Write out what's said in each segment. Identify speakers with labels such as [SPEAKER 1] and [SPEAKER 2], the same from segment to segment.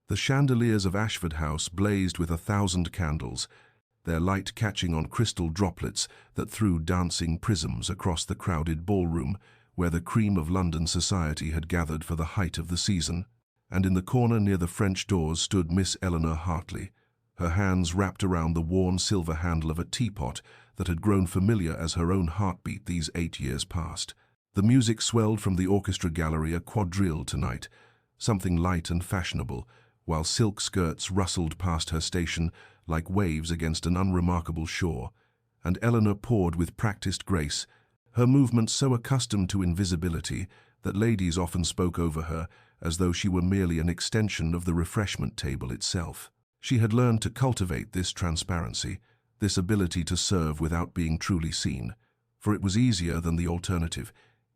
[SPEAKER 1] The chandeliers of Ashford House blazed with 1,000 candles, their light catching on crystal droplets that threw dancing prisms across the crowded ballroom where the cream of London society had gathered for the height of the season. And in the corner near the French doors stood Miss Eleanor Hartley, her hands wrapped around the worn silver handle of a teapot that had grown familiar as her own heartbeat these 8 years past. The music swelled from the orchestra gallery, a quadrille tonight, something light and fashionable, while silk skirts rustled past her station like waves against an unremarkable shore, and Eleanor poured with practiced grace, her movements so accustomed to invisibility that ladies often spoke over her as though she were merely an extension of the refreshment table itself. She had learned to cultivate this transparency, this ability to serve without being truly seen, for it was easier than the alternative,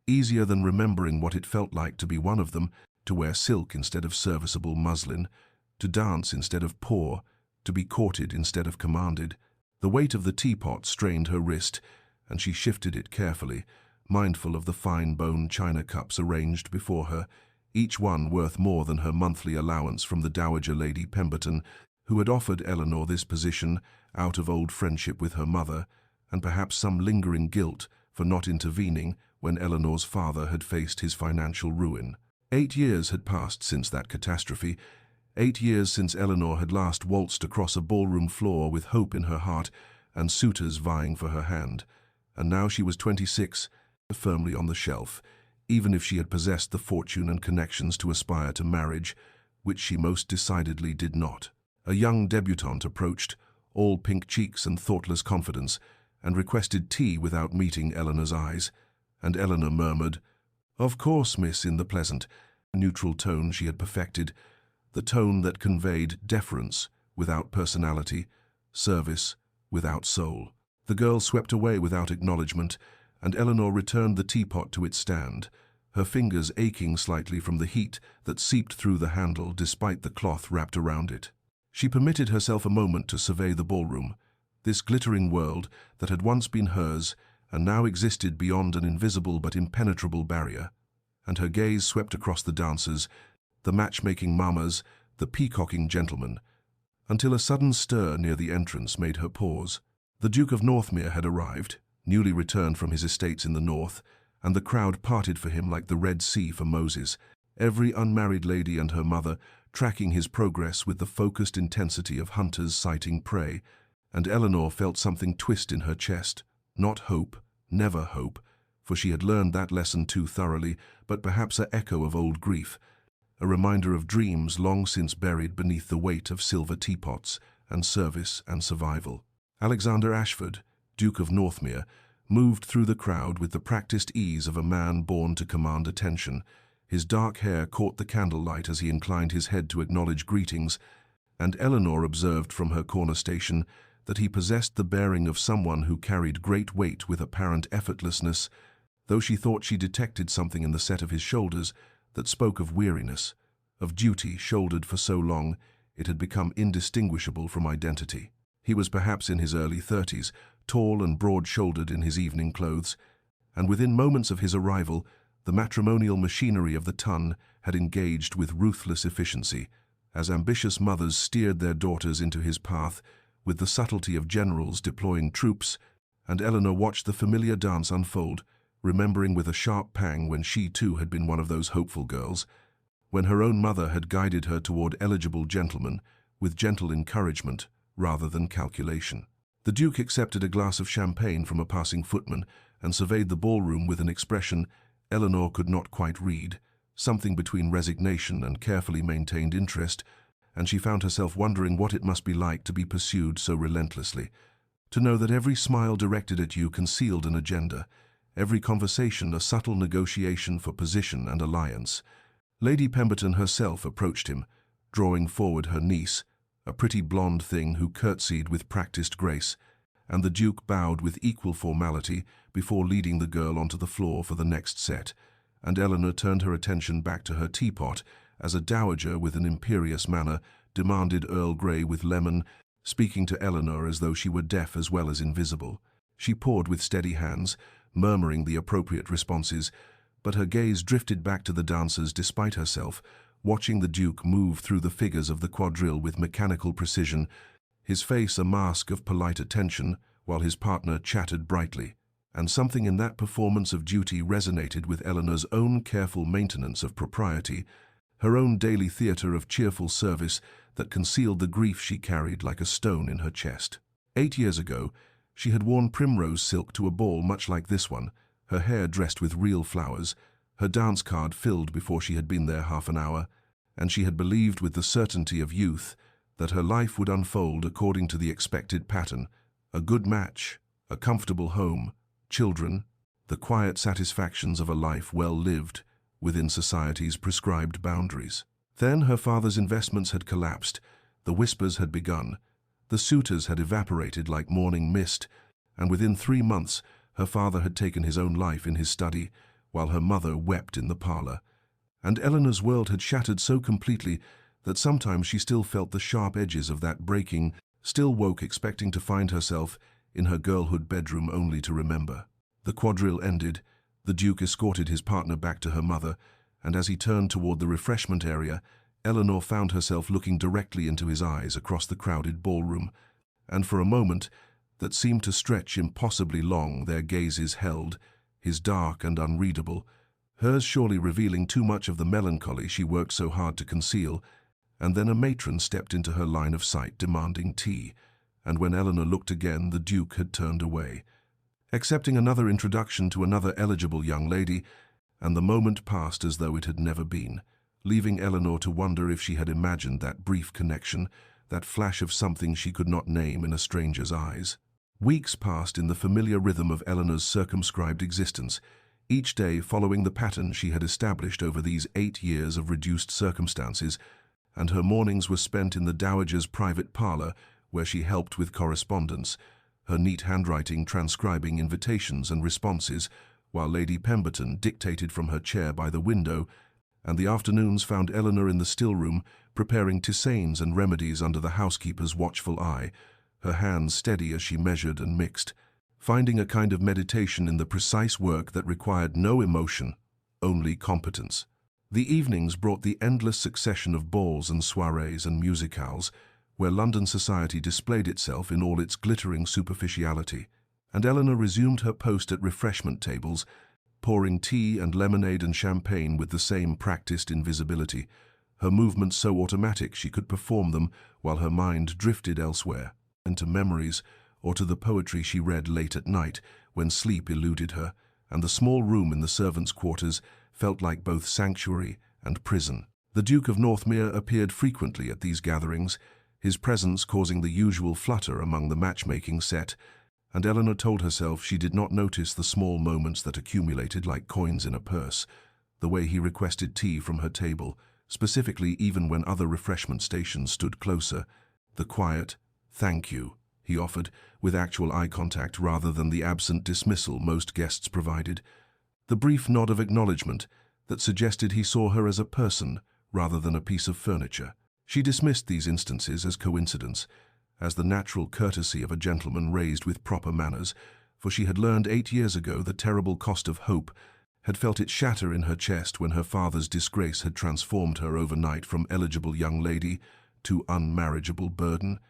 [SPEAKER 1] easier than remembering what it felt like to be one of them, to wear silk instead of serviceable muslin, to dance instead of pour, to be courted instead of commanded. The weight of the teapot strained her wrist, and she shifted it carefully, mindful of the fine bone china cups arranged before her, each one worth more than her monthly allowance from the Dowager Lady Pemberton, who had offered Eleanor this position out of old friendship with her mother, and perhaps some lingering guilt for not intervening when Eleanor's father had faced his financial ruin. 8 years had passed since that catastrophe, 8 years since Eleanor had last waltzed across a ballroom floor with hope in her heart and suitors vying for her hand, and now she was 26, firmly on the shelf, even if she had possessed the fortune and connections to aspire to marriage, which she most decidedly did not. A young debutante approached, all pink cheeks and thoughtless confidence, and requested tea without meeting Eleanor's eyes, and Eleanor murmured, "Of course, miss," in the pleasant, neutral tone she had perfected, the tone that conveyed deference without personality, service without soul. The girl swept away without acknowledgement, and Eleanor returned the teapot to its stand, her fingers aching slightly from the heat that seeped through the handle despite the cloth wrapped around it. She permitted herself a moment to survey the ballroom, this glittering world that had once been hers and now existed beyond an invisible but impenetrable barrier, and her gaze swept across the dancers, the matchmaking mamas, the peacocking gentlemen, until a sudden stir near the entrance made her pause. The Duke of Northmere had arrived, newly returned from his estates in the north, and the crowd parted for him like the Red Sea for Moses, every unmarried lady and her mother tracking his progress with the focused intensity of hunters sighting prey, and Eleanor felt something twist in her chest. Not hope, never hope, for she had learned that lesson too thoroughly, but perhaps an echo of old grief, a reminder of dreams long since buried beneath the weight of silver teapots and service and survival. Alexander Ashford, Duke of Northmere, moved through the crowd with the practiced ease of a man born to command attention. His dark hair caught the candlelight as he inclined his head to acknowledge greetings, and Eleanor observed from her corner station that he possessed the bearing of someone who carried great weight with apparent effortlessness, though she thought she detected something in the set of his shoulders that spoke of weariness, of duty shouldered for so long it had become indistinguishable from identity. He was perhaps in his early 30s, tall and broad-shouldered in his evening clothes, and within moments of his arrival, the matrimonial machinery of the ton had engaged with ruthless efficiency, as ambitious mothers steered their daughters into his path with the subtlety of generals deploying troops, and Eleanor watched the familiar dance unfold, remembering with a sharp pang when she too had been one of those hopeful girls, when her own mother had guided her toward eligible gentlemen with gentle encouragement rather than calculation. The Duke accepted a glass of champagne from a passing footman and surveyed the ballroom with an expression Eleanor could not quite read, something between resignation and carefully maintained interest, and she found herself wondering what it must be like to be pursued so relentlessly, to know that every smile directed at you concealed an agenda, every conversation a subtle negotiation for position and alliance. Lady Pemberton herself approached him, drawing forward her niece, a pretty blonde thing who curtsied with practiced grace, and the Duke bowed with equal formality before leading the girl onto the floor for the next set, and Eleanor turned her attention back to her teapot as a dowager with an imperious manner demanded Earl Grey with lemon, speaking to Eleanor as though she were deaf as well as invisible. She poured with steady hands, murmuring the appropriate responses, but her gaze drifted back to the dancers despite herself, watching the Duke move through the figures of the quadrille with mechanical precision, his face a mask of polite attention while his partner chattered brightly. And something in that performance of duty resonated with Eleanor's own careful maintenance of propriety, her own daily theatre of cheerful service that concealed the grief she carried like a stone in her chest. 8 years ago, she had worn primrose silk to a ball much like this one, her hair dressed with real flowers, her dance card filled before she had been there half an hour, and she had believed with the certainty of youth that her life would unfold according to the expected pattern: a good match, a comfortable home, children, the quiet satisfactions of a life well lived within society's prescribed boundaries. Then her father's investments had collapsed, the whispers had begun, the suitors had evaporated like morning mist, and within 3 months her father had taken his own life in his study, while her mother wept in the parlor. And Eleanor's world had shattered so completely that sometimes she still felt the sharp edges of that breaking, still woke expecting to find herself in her girlhood bedroom only to remember. The quadrille ended, the Duke escorted his partner back to her mother, and as he turned toward the refreshment area, Eleanor found herself looking directly into his eyes across the crowded ballroom, and for a moment that seemed to stretch impossibly long their gazes held, his dark and unreadable, hers surely revealing too much of the melancholy she worked so hard to conceal, and then a matron stepped into her line of sight demanding tea, and when Eleanor looked again, the Duke had turned away, accepting another introduction to another eligible young lady, and the moment passed as though it had never been, leaving Eleanor to wonder if she had imagined that brief connection, that flash of something she could not name in a stranger's eyes. Weeks passed in the familiar rhythm of Eleanor's circumscribed existence, each day following the pattern she had established over these 8 years of reduced circumstances, and her mornings were spent in the dowager's private parlor, where she helped with correspondence, her neat handwriting transcribing invitations and responses, while Lady Pemberton dictated from her chair by the window, and the afternoons found Eleanor in the still-room preparing tisanes and remedies under the housekeeper's watchful eye, her hands steady as she measured and mixed, finding a kind of meditation in the precise work that required no emotion, only competence. The evenings brought the endless succession of balls and soirees and musicales, where London society displayed itself in all its glittering superficiality, and Eleanor resumed her post at refreshment tables, pouring tea and lemonade and champagne with the same practiced invisibility, her movements so automatic she could perform them while her mind drifted elsewhere, into memories or to the poetry she read late at night when sleep eluded her, and the small room in the servants' quarters felt like both sanctuary and prison. The Duke of Northmere appeared frequently at these gatherings, his presence causing the usual flutter among the matchmaking set, and Eleanor told herself she did not notice the small moments that accumulated like coins in a purse, the way he requested tea from her table, specifically even when other refreshment stations stood closer, the quiet, "Thank you," he offered, with actual eye contact rather than the absent dismissal most guests provided, the brief nod of acknowledgement that suggested he saw her as a person rather than a piece of furniture. She dismissed these instances as coincidence, as the natural courtesy of a gentleman raised with proper manners, for she had learned 8 years ago the terrible cost of hope, had felt it shatter in her chest when her father's disgrace had transformed her overnight from eligible young lady to unmarriageable burden,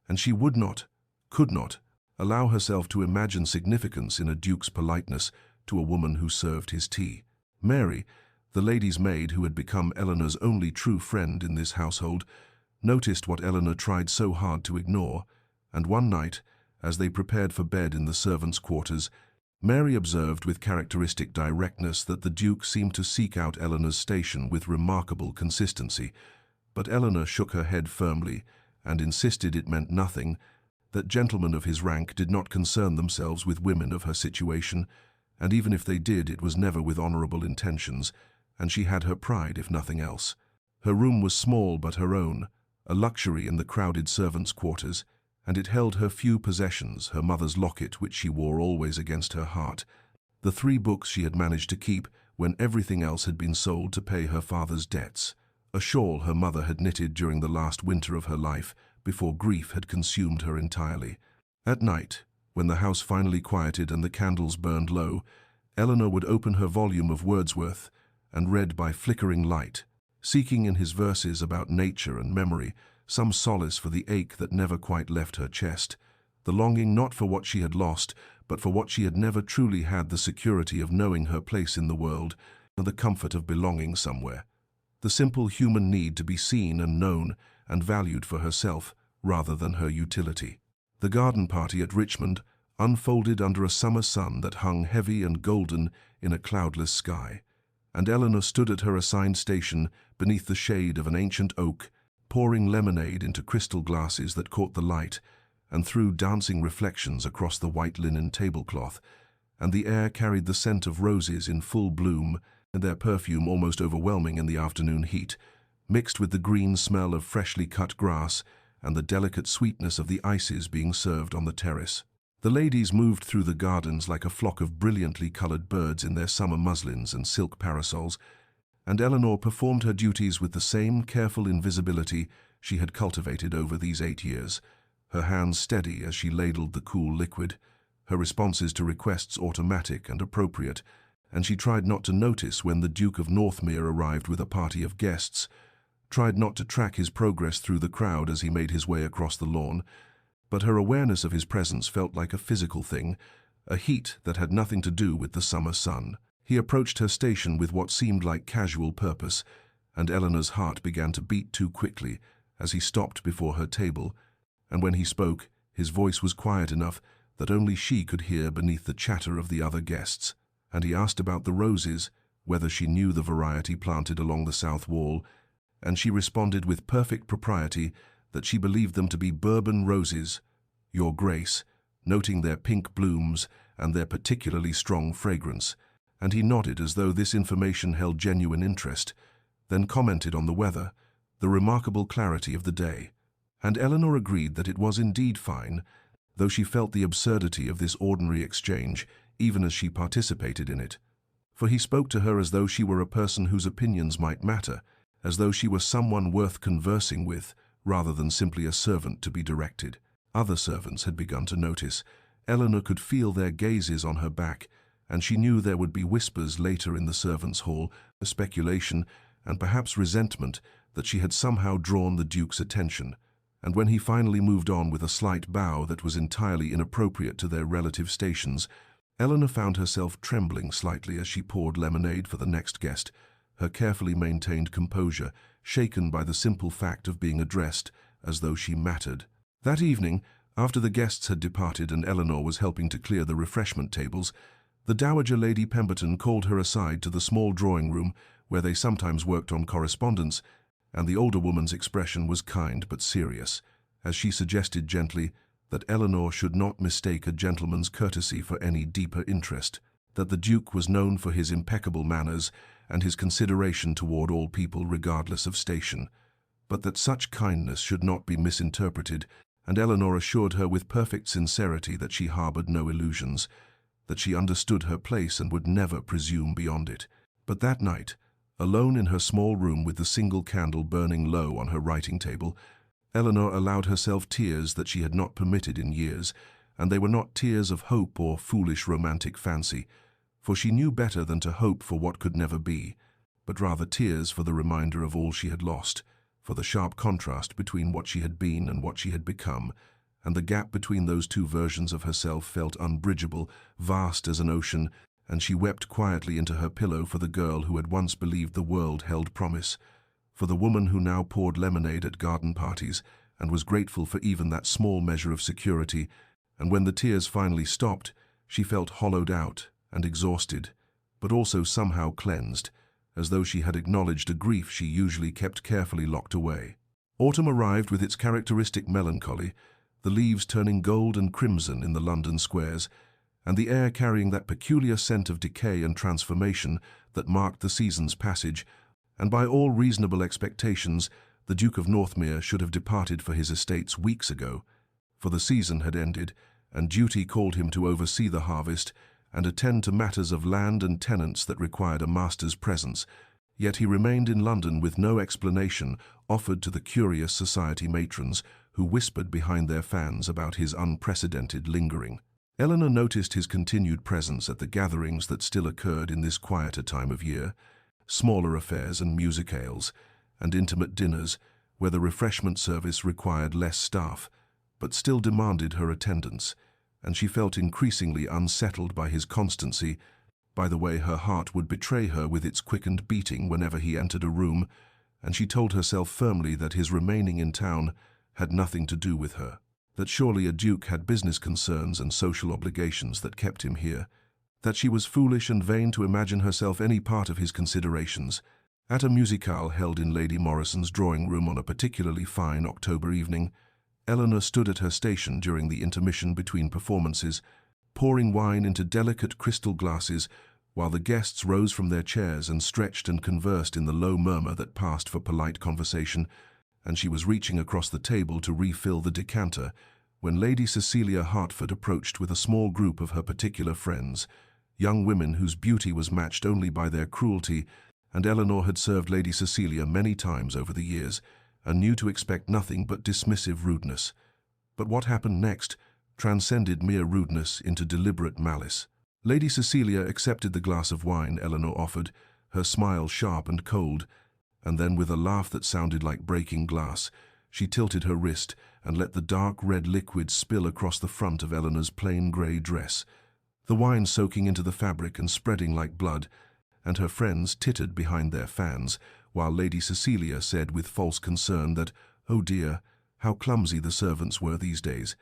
[SPEAKER 1] and she would not, could not, allow herself to imagine significance in a duke's politeness to a woman who served his tea. Mary, the lady's maid who had become Eleanor's only true friend in this household, noticed what Eleanor tried so hard to ignore, and one night, as they prepared for bed in the servants' quarters, Mary observed with characteristic directness that the Duke seemed to seek out Eleanor's station with remarkable consistency, but Eleanor shook her head firmly and insisted it meant nothing, that gentlemen of his rank did not concern themselves with women of her situation, and even if they did, it was never with honourable intentions, and she had her pride if nothing else. Her room was small but her own, a luxury in the crowded servants' quarters, and it held her few possessions, her mother's locket which she wore always against her heart, the 3 books she had managed to keep when everything else had been sold to pay her father's debts, a shawl her mother had knitted during the last winter of her life before grief had consumed her entirely. At night, when the house finally quieted and the candles burned low, Eleanor would open her volume of Wordsworth and read by flickering light, seeking in his verses about nature and memory some solace for the ache that never quite left her chest, the longing not for what she had lost, but for what she had never truly had, the security of knowing her place in the world and the comfort of belonging somewhere. The simple human need to be seen and known and valued for herself rather than her utility. The garden party at Richmond unfolded under a summer sun that hung heavy and golden in a cloudless sky, and Eleanor stood at her assigned station beneath the shade of an ancient oak, pouring lemonade into crystal glasses that caught the light and threw dancing reflections across the white linen tablecloth, and the air carried the scent of roses in full bloom, and their perfume almost overwhelming in the afternoon heat, mixed with the green smell of freshly cut grass and the delicate sweetness of the ices being served on the terrace. The ladies moved through the gardens like a flock of brilliantly colored birds in their summer muslins and silk parasols, and Eleanor performed her duties with the same careful invisibility she had cultivated over these 8 years, her hands steady as she ladled the cool liquid, her responses to requests automatic and appropriate, and she tried not to notice when the Duke of Northmere arrived with a party of guests, tried not to track his progress through the crowd as he made his way across the lawn, but her awareness of his presence felt like a physical thing, a heat that had nothing to do with the summer sun. He approached her station with what seemed like casual purpose, and Eleanor's heart began to beat too quickly as he stopped before her table, and when he spoke, his voice was quiet enough that only she could hear beneath the chatter of the other guests, and he asked about the roses, whether she knew the variety planted along the south wall, and she responded with perfect propriety that she believed them to be Bourbon roses, Your Grace, noting their pink blooms and their particularly strong fragrance, and he nodded as though this information held genuine interest, then commented on the weather, the remarkable clarity of the day, and Eleanor agreed that it was indeed fine, though she felt the absurdity of this ordinary exchange even as she participated in it. For he spoke to her as though she were a person whose opinions might matter, as though she were someone worth conversing with, rather than simply a servant to be directed. Other servants had begun to notice. Eleanor could feel their gazes on her back, and she knew there would be whispers later in the servants' hall, a speculation, and perhaps resentment that she had somehow drawn the Duke's attention. And when he finally moved on with a slight bow that was entirely inappropriate to their relative stations, Eleanor found herself trembling slightly as she poured lemonade for the next guest, her carefully maintained composure shaken by the simple fact of being addressed as though she mattered. That evening, after the guests had departed and Eleanor was helping to clear the refreshment tables, the Dowager Lady Pemberton called her aside to the small drawing room where they sometimes worked on correspondence, and the older woman's expression was kind but serious, as she suggested gently that Eleanor should not mistake a gentleman's courtesy for any deeper interest, that the Duke was known for his impeccable manners and his consideration toward all people regardless of station, but that such kindness should not be misinterpreted, and Eleanor assured her with perfect sincerity that she harbored no illusions, that she understood her place and would never presume beyond it. But that night, alone in her small room with the single candle burning low on her writing table, Eleanor allowed herself tears that she had not permitted in years, and they were not tears of hope or foolish romantic fancy, for she knew better than to hope for what could never be, but rather tears for the reminder of all she had lost, for the sharp contrast between what she had been and what she had become, and the gap between those two versions of herself felt unbridgeable, vast as an ocean, and she wept quietly into her pillow for the girl who had once believed the world held promise, for the woman who now poured lemonade at garden parties and was grateful for even that small measure of security, and when the tears finally stopped, she felt hollowed out and exhausted, but also somehow cleansed, as though she had acknowledged a grief she usually kept carefully locked away. Autumn arrived with its characteristic melancholy, the leaves turning gold and crimson in the London squares, and the air carrying that peculiar scent of decay and transformation that marked the season's passage, and by all reasonable expectations, the Duke of Northmere should have departed for his estates weeks ago, for the season had ended, and duty called him to oversee the harvest and attend to matters of land and tenants that required a master's presence, yet he remained in London with no explanation offered to the curious society matrons who whispered behind their fans about his unprecedented lingering. Eleanor noticed his continued presence at the gatherings that still occurred in this quieter time of year, smaller affairs and musicales, and intimate dinners, where the refreshment service required less staff, but still demanded her attendance, and she felt increasingly unsettled by his constancy, by the way her heart would betray her with its quickened beating whenever he entered a room, and she told herself firmly that his remaining in town had nothing to do with her, that surely a duke had business concerns and social obligations that kept him here, that she was foolish and vain to imagine herself any part of his considerations. At a musicale held in Lady Morrison's drawing-room on a particularly fine October evening, Eleanor stood at her station during the intermission between performances, pouring wine into delicate crystal glasses, while the guests rose from their chairs and stretched and conversed in the low murmur that passed for polite conversation, and she was reaching across the table to refill the decanter, when Lady Cecilia Hertford approached with a small group of her particular friends, young women whose beauty was matched only by their cruelty, and Eleanor had served Lady Cecilia many times over the years, and knew to expect nothing but dismissive rudeness. But what happened next transcended mere rudeness into deliberate malice. Lady Cecilia accepted the glass of wine Eleanor offered, her smile sharp and cold, and then with a laugh that sounded like breaking glass, she tilted her wrist and let the dark red liquid spill across the front of Eleanor's plain grey dress, the wine soaking into the fabric and spreading like blood, and her friends tittered behind their fans, while Lady Cecilia said with false concern that, "Oh dear, how clumsy the servants were these days.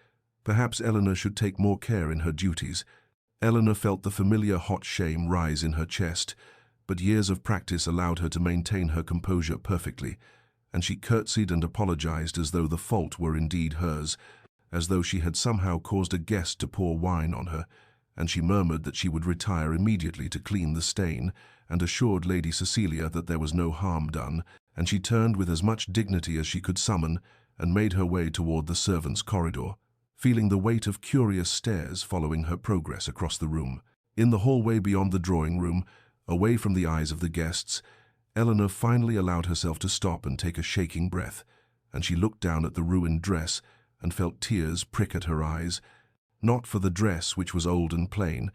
[SPEAKER 1] Perhaps Eleanor should take more care in her duties." Eleanor felt the familiar hot shame rise in her chest, but years of practice allowed her to maintain her composure perfectly, and she curtsied and apologized as though the fault were indeed hers, as though she had somehow caused a guest to pour wine on her, and she murmured that she would retire immediately to clean the stain, and assured Lady Cecilia that there was no harm done, and she turned with as much dignity as she could summon and made her way toward the servants' corridor, feeling the weight of curious stares following her progress across the room. In the hallway beyond the drawing-room, away from the eyes of the guests, Eleanor finally allowed herself to stop and take a shaking breath, and she looked down at the ruined dress and felt tears prick at her eyes, not for the dress, which was old and plain,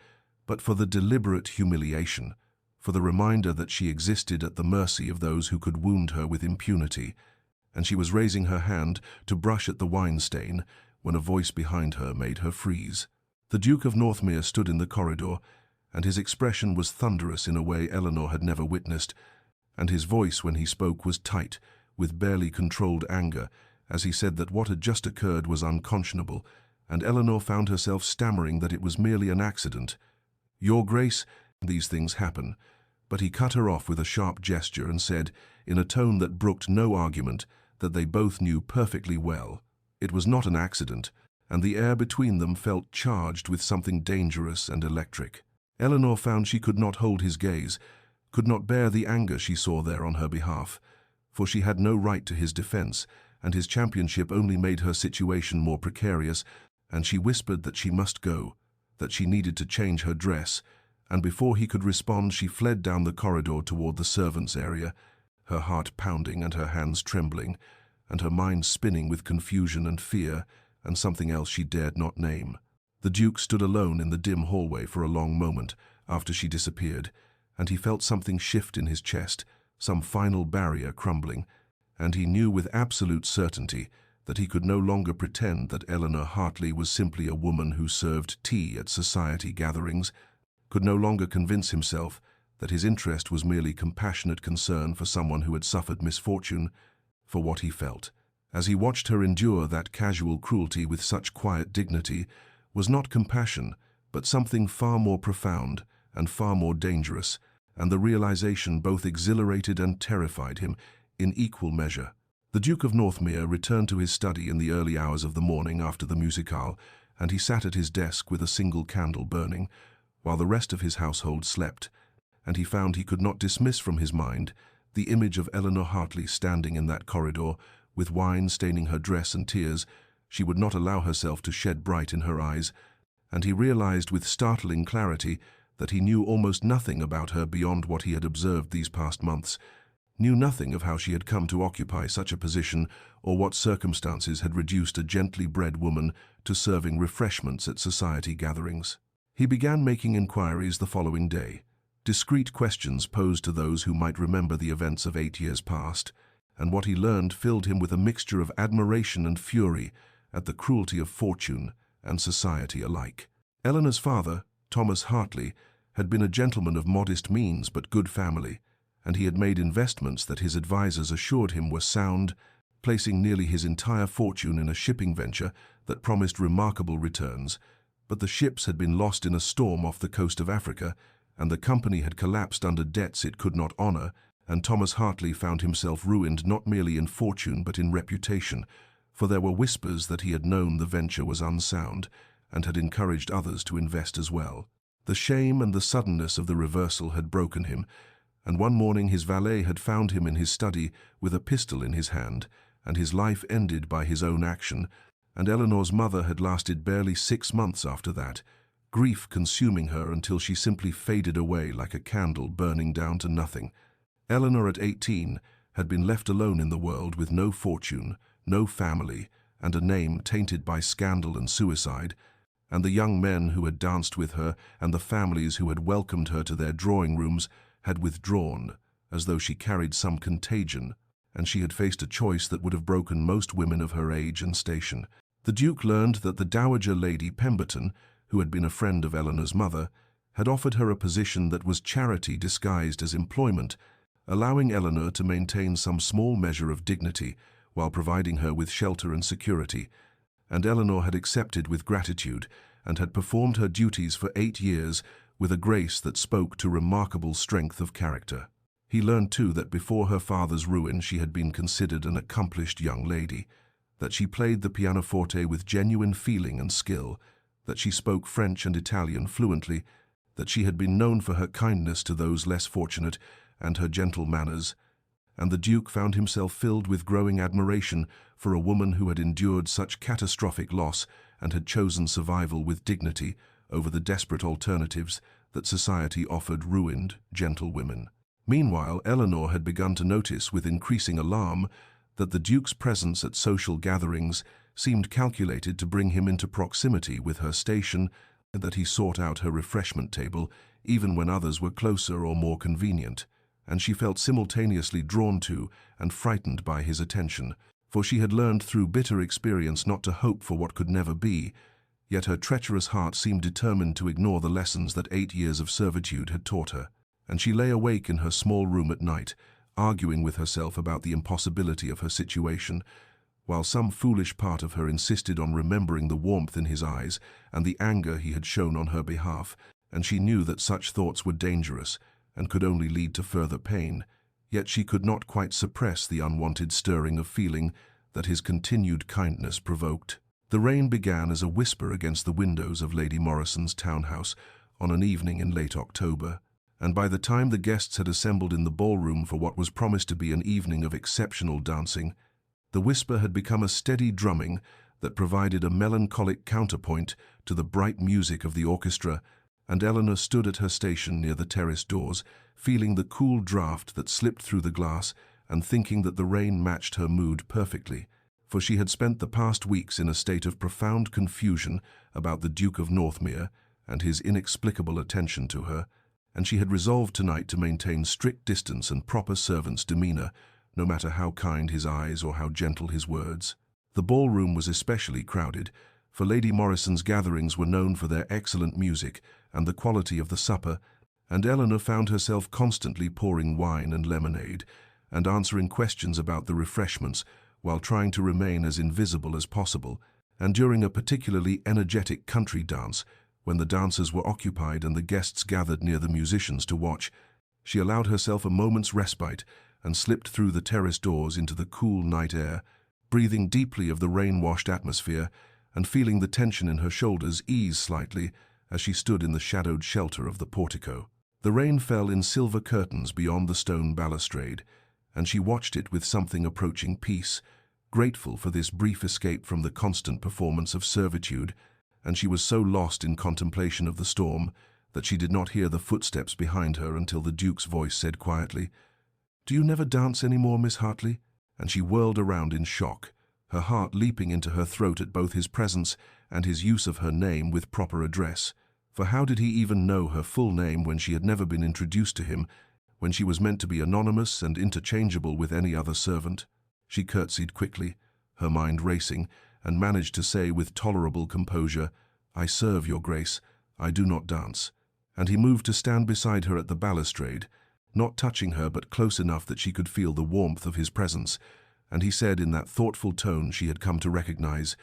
[SPEAKER 1] but for the deliberate humiliation, for the reminder that she existed at the mercy of those who could wound her with impunity, and she was raising her hand to brush at the wine stain when a voice behind her made her freeze. The Duke of Northmere stood in the corridor, and his expression was thunderous in a way Eleanor had never witnessed, and his voice when he spoke was tight, with barely controlled anger, as he said that what had just occurred was unconscionable, and Eleanor found herself stammering that it was merely an accident. "Your Grace, these things happen." But he cut her off with a sharp gesture and said, in a tone that brooked no argument, that they both knew perfectly well. It was not an accident, and the air between them felt charged with something dangerous and electric. Eleanor found she could not hold his gaze, could not bear the anger she saw there on her behalf, for she had no right to his defense, and his championship only made her situation more precarious, and she whispered that she must go, that she needed to change her dress, and before he could respond she fled down the corridor toward the servants' area, her heart pounding and her hands trembling, and her mind spinning with confusion and fear, and something else she dared not name. The Duke stood alone in the dim hallway for a long moment after she disappeared, and he felt something shift in his chest, some final barrier crumbling, and he knew with absolute certainty that he could no longer pretend that Eleanor Hartley was simply a woman who served tea at society gatherings, could no longer convince himself that his interest was merely compassionate concern for someone who had suffered misfortune, for what he felt, as he watched her endure that casual cruelty with such quiet dignity, was not compassion, but something far more profound and far more dangerous, and the realization both exhilarated and terrified him in equal measure. The Duke of Northmere returned to his study in the early hours of the morning after the musicale, and he sat at his desk with a single candle burning, while the rest of his household slept, and he found he could not dismiss from his mind the image of Eleanor Hartley standing in that corridor, with wine staining her dress and tears. She would not allow herself to shed bright in her eyes, and he realized with startling clarity that he knew almost nothing about her beyond what he had observed these past months, knew nothing of how she had come to occupy such a position or what circumstances had reduced a gently bred woman to serving refreshments at society gatherings. He began making inquiries the following day, discreet questions posed to those who might remember the events of 8 years past, and what he learned filled him with a mixture of admiration and fury at the cruelty of fortune and society alike. Eleanor's father, Thomas Hartley, had been a gentleman of modest means but good family, and he had made investments that his advisers assured him were sound, placing nearly his entire fortune in a shipping venture that promised remarkable returns. But the ships had been lost in a storm off the coast of Africa, and the company had collapsed under debts it could not honor, and Thomas Hartley found himself ruined not merely in fortune but in reputation, for there were whispers that he had known the venture was unsound and had encouraged others to invest as well. The shame and the suddenness of the reversal had broken him, and one morning his valet had found him in his study with a pistol in his hand, and his life ended by his own action, and Eleanor's mother had lasted barely 6 months after that, grief consuming her until she simply faded away like a candle burning down to nothing. Eleanor at 18 had been left alone in the world with no fortune, no family, and a name tainted by scandal and suicide, and the young men who had danced with her and the families who had welcomed her to their drawing rooms had withdrawn, as though she carried some contagion, and she had faced a choice that would have broken most women of her age and station. The Duke learned that the Dowager Lady Pemberton, who had been a friend of Eleanor's mother, had offered her a position that was charity disguised as employment, allowing Eleanor to maintain some small measure of dignity while providing her with shelter and security, and Eleanor had accepted with gratitude and had performed her duties for 8 years with a grace that spoke to remarkable strength of character. He learned too that before her father's ruin she had been considered an accomplished young lady, that she played the pianoforte with genuine feeling and skill, that she spoke French and Italian fluently, that she had been known for her kindness to those less fortunate and her gentle manners, and the Duke found himself filled with growing admiration for a woman who had endured such catastrophic loss and had chosen survival with dignity over the desperate alternatives that society offered ruined, gentle women. Meanwhile, Eleanor had begun to notice with increasing alarm that the Duke's presence at social gatherings seemed calculated to bring him into proximity with her station, and that he sought out her refreshment table even when others were closer or more convenient, and she felt simultaneously drawn to and frightened by his attention, for she had learned through bitter experience not to hope for what could never be, yet her treacherous heart seemed determined to ignore the lessons that 8 years of servitude had taught her, and she lay awake in her small room at night, arguing with herself about the impossibility of her situation, while some foolish part of her insisted on remembering the warmth in his eyes and the anger he had shown on her behalf, and she knew that such thoughts were dangerous and could only lead to further pain, yet she could not quite suppress the unwanted stirring of feeling that his continued kindness provoked. The rain began as a whisper against the windows of Lady Morrison's townhouse on an evening in late October, and by the time the guests had assembled in the ballroom for what was promised to be an evening of exceptional dancing, the whisper had become a steady drumming that provided a melancholic counterpoint to the bright music of the orchestra, and Eleanor stood at her station near the terrace doors, feeling the cool draught that slipped through the glass and thinking that the rain matched her mood perfectly, for she had spent the past weeks in a state of profound confusion about the Duke of Northmere and his inexplicable attention to her, and she had resolved tonight to maintain strict distance and proper servant's demeanor, no matter how kind his eyes or how gentle his words. The ballroom was especially crowded, for Lady Morrison's gatherings were known for their excellent music and the quality of the supper, and Eleanor found herself constantly pouring wine and lemonade and answering questions about the refreshments while trying to remain as invisible as possible, and during a particularly energetic country dance, when the dancers were occupied and the guests gathered near the musicians to watch, she allowed herself a moment's respite and slipped through the terrace doors into the cool night air, breathing deeply of the rain-washed atmosphere and feeling the tension in her shoulders ease slightly as she stood in the shadowed shelter of the portico. The rain fell in silver curtains beyond the stone balustrade, and she watched it with something approaching peace, grateful for this brief escape from the constant performance of servitude, and she was so lost in contemplation of the storm that she did not hear the footsteps behind her until the Duke's voice said quietly, "Do you never dance any more, Miss Hartley?" And she whirled around in shock, her heart leaping into her throat at both his presence and his use of her name with proper address. For how did he even know her full name when she had never been introduced to him, when she was meant to be anonymous and interchangeable with any other servant. She curtsied quickly, her mind racing, and managed to say with tolerable composure, "I serve your grace, I do not dance." And he moved to stand beside her at the balustrade, not touching her but close enough that she could feel the warmth of his presence, and he said in that thoughtful tone she had come to recognize,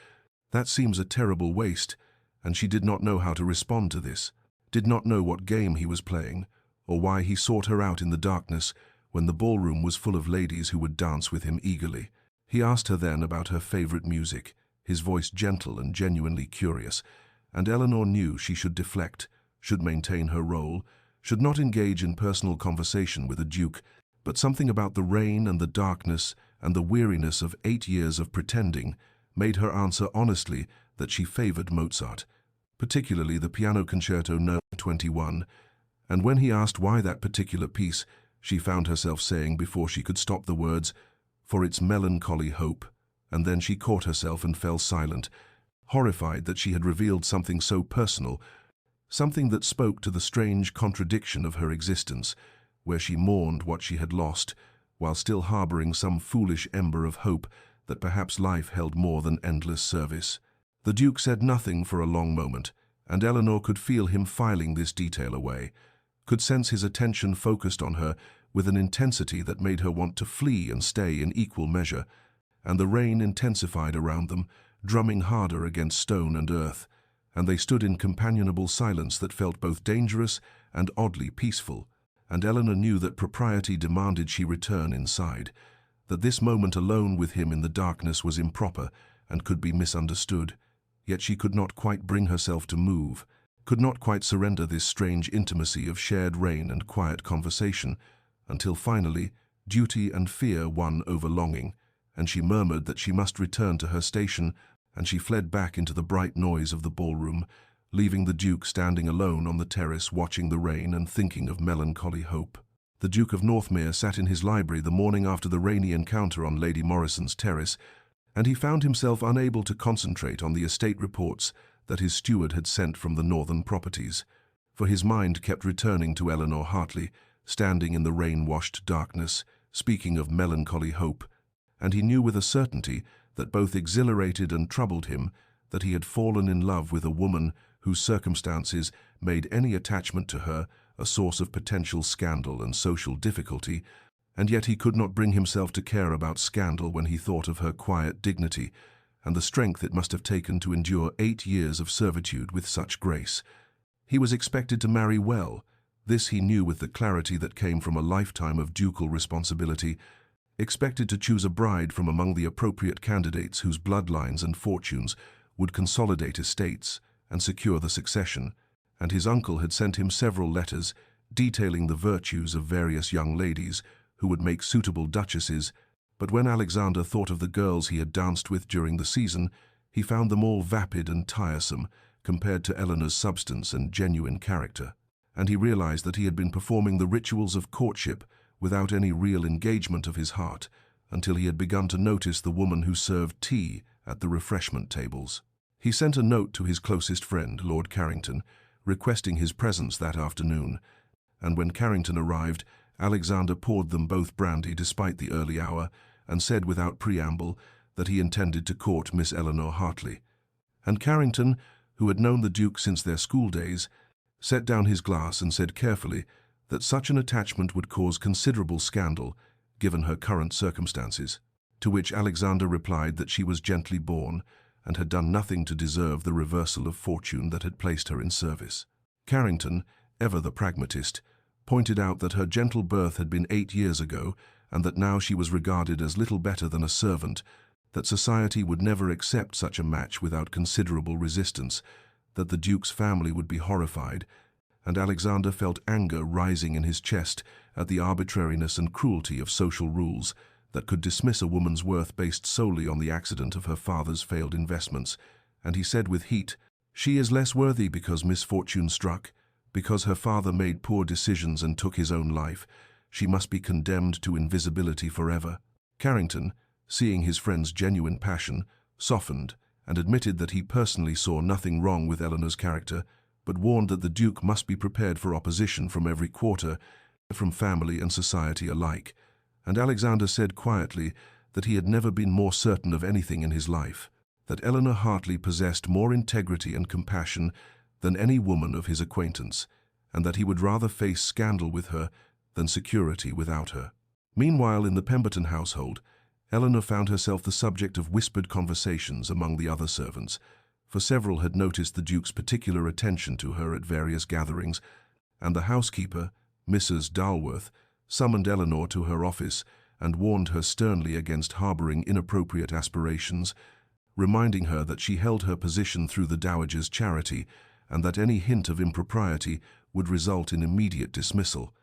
[SPEAKER 1] "That seems a terrible waste," and she did not know how to respond to this, did not know what game he was playing, or why he sought her out in the darkness when the ballroom was full of ladies who would dance with him eagerly. He asked her then about her favorite music, his voice gentle and genuinely curious, and Eleanor knew she should deflect, should maintain her role, should not engage in personal conversation with a duke, but something about the rain and the darkness and the weariness of 8 years of pretending made her answer honestly that she favored Mozart, particularly the piano concerto No. 21, and when he asked why that particular piece, she found herself saying before she could stop the words, "For its melancholy hope," and then she caught herself and fell silent, horrified that she had revealed something so personal, something that spoke to the strange contradiction of her existence, where she mourned what she had lost, while still harboring some foolish ember of hope that perhaps life held more than endless service. The Duke said nothing for a long moment, and Eleanor could feel him filing this detail away, could sense his attention focused on her with an intensity that made her want to flee and stay in equal measure, and the rain intensified around them, drumming harder against stone and earth, and they stood in companionable silence that felt both dangerous and oddly peaceful, and Eleanor knew that propriety demanded she return inside, that this moment alone with him in the darkness was improper and could be misunderstood, yet she could not quite bring herself to move, could not quite surrender this strange intimacy of shared rain and quiet conversation, until finally duty and fear won over longing, and she murmured that she must return to her station, and she fled back into the bright noise of the ballroom, leaving the Duke standing alone on the terrace watching the rain and thinking of melancholy hope. The Duke of Northmere sat in his library the morning after the rainy encounter on Lady Morrison's terrace, and he found himself unable to concentrate on the estate reports that his steward had sent from the northern properties, for his mind kept returning to Eleanor Hartley, standing in the rain-washed darkness, speaking of melancholy hope, and he knew with a certainty that both exhilarated and troubled him that he had fallen in love with a woman whose circumstances made any attachment to her a source of potential scandal and social difficulty, and yet he could not bring himself to care about scandal when he thought of her quiet dignity and the strength it must have taken to endure 8 years of servitude with such grace. He was expected to marry well. This he knew with the clarity that came from a lifetime of ducal responsibility, expected to choose a bride from among the appropriate candidates whose bloodlines and fortunes would consolidate estates and secure the succession, and his uncle had sent him several letters detailing the virtues of various young ladies who would make suitable duchesses, but when Alexander thought of the girls he had danced with during the season, he found them all vapid and tiresome compared to Eleanor's substance and genuine character, and he realized that he had been performing the rituals of courtship without any real engagement of his heart, until he had begun to notice the woman who served tea at the refreshment tables. He sent a note to his closest friend, Lord Carrington, requesting his presence that afternoon, and when Carrington arrived, Alexander poured them both brandy despite the early hour, and said without preamble that he intended to court Miss Eleanor Hartley. And Carrington, who had known the Duke since their school days, set down his glass and said carefully that such an attachment would cause considerable scandal, given her current circumstances, to which Alexander replied that she was gently born and had done nothing to deserve the reversal of fortune that had placed her in service. Carrington, ever the pragmatist, pointed out that her gentle birth had been 8 years ago, and that now she was regarded as little better than a servant, that society would never accept such a match without considerable resistance, that the Duke's family would be horrified, and Alexander felt anger rising in his chest at the arbitrariness and cruelty of social rules that could dismiss a woman's worth based solely on the accident of her father's failed investments, and he said with heat, "She is less worthy because misfortune struck, because her father made poor decisions and took his own life. She must be condemned to invisibility forever." Carrington, seeing his friend's genuine passion, softened and admitted that he personally saw nothing wrong with Eleanor's character, but warned that the Duke must be prepared for opposition from every quarter, from family and society alike, and Alexander said quietly that he had never been more certain of anything in his life, that Eleanor Hartley possessed more integrity and compassion than any woman of his acquaintance, and that he would rather face scandal with her than security without her. Meanwhile, in the Pemberton household, Eleanor found herself the subject of whispered conversations among the other servants, for several had noticed the Duke's particular attention to her at various gatherings, and the housekeeper, Mrs. Dalworth, summoned Eleanor to her office and warned her sternly against harboring inappropriate aspirations, reminding her that she held her position through the Dowager's charity and that any hint of impropriety would result in immediate dismissal.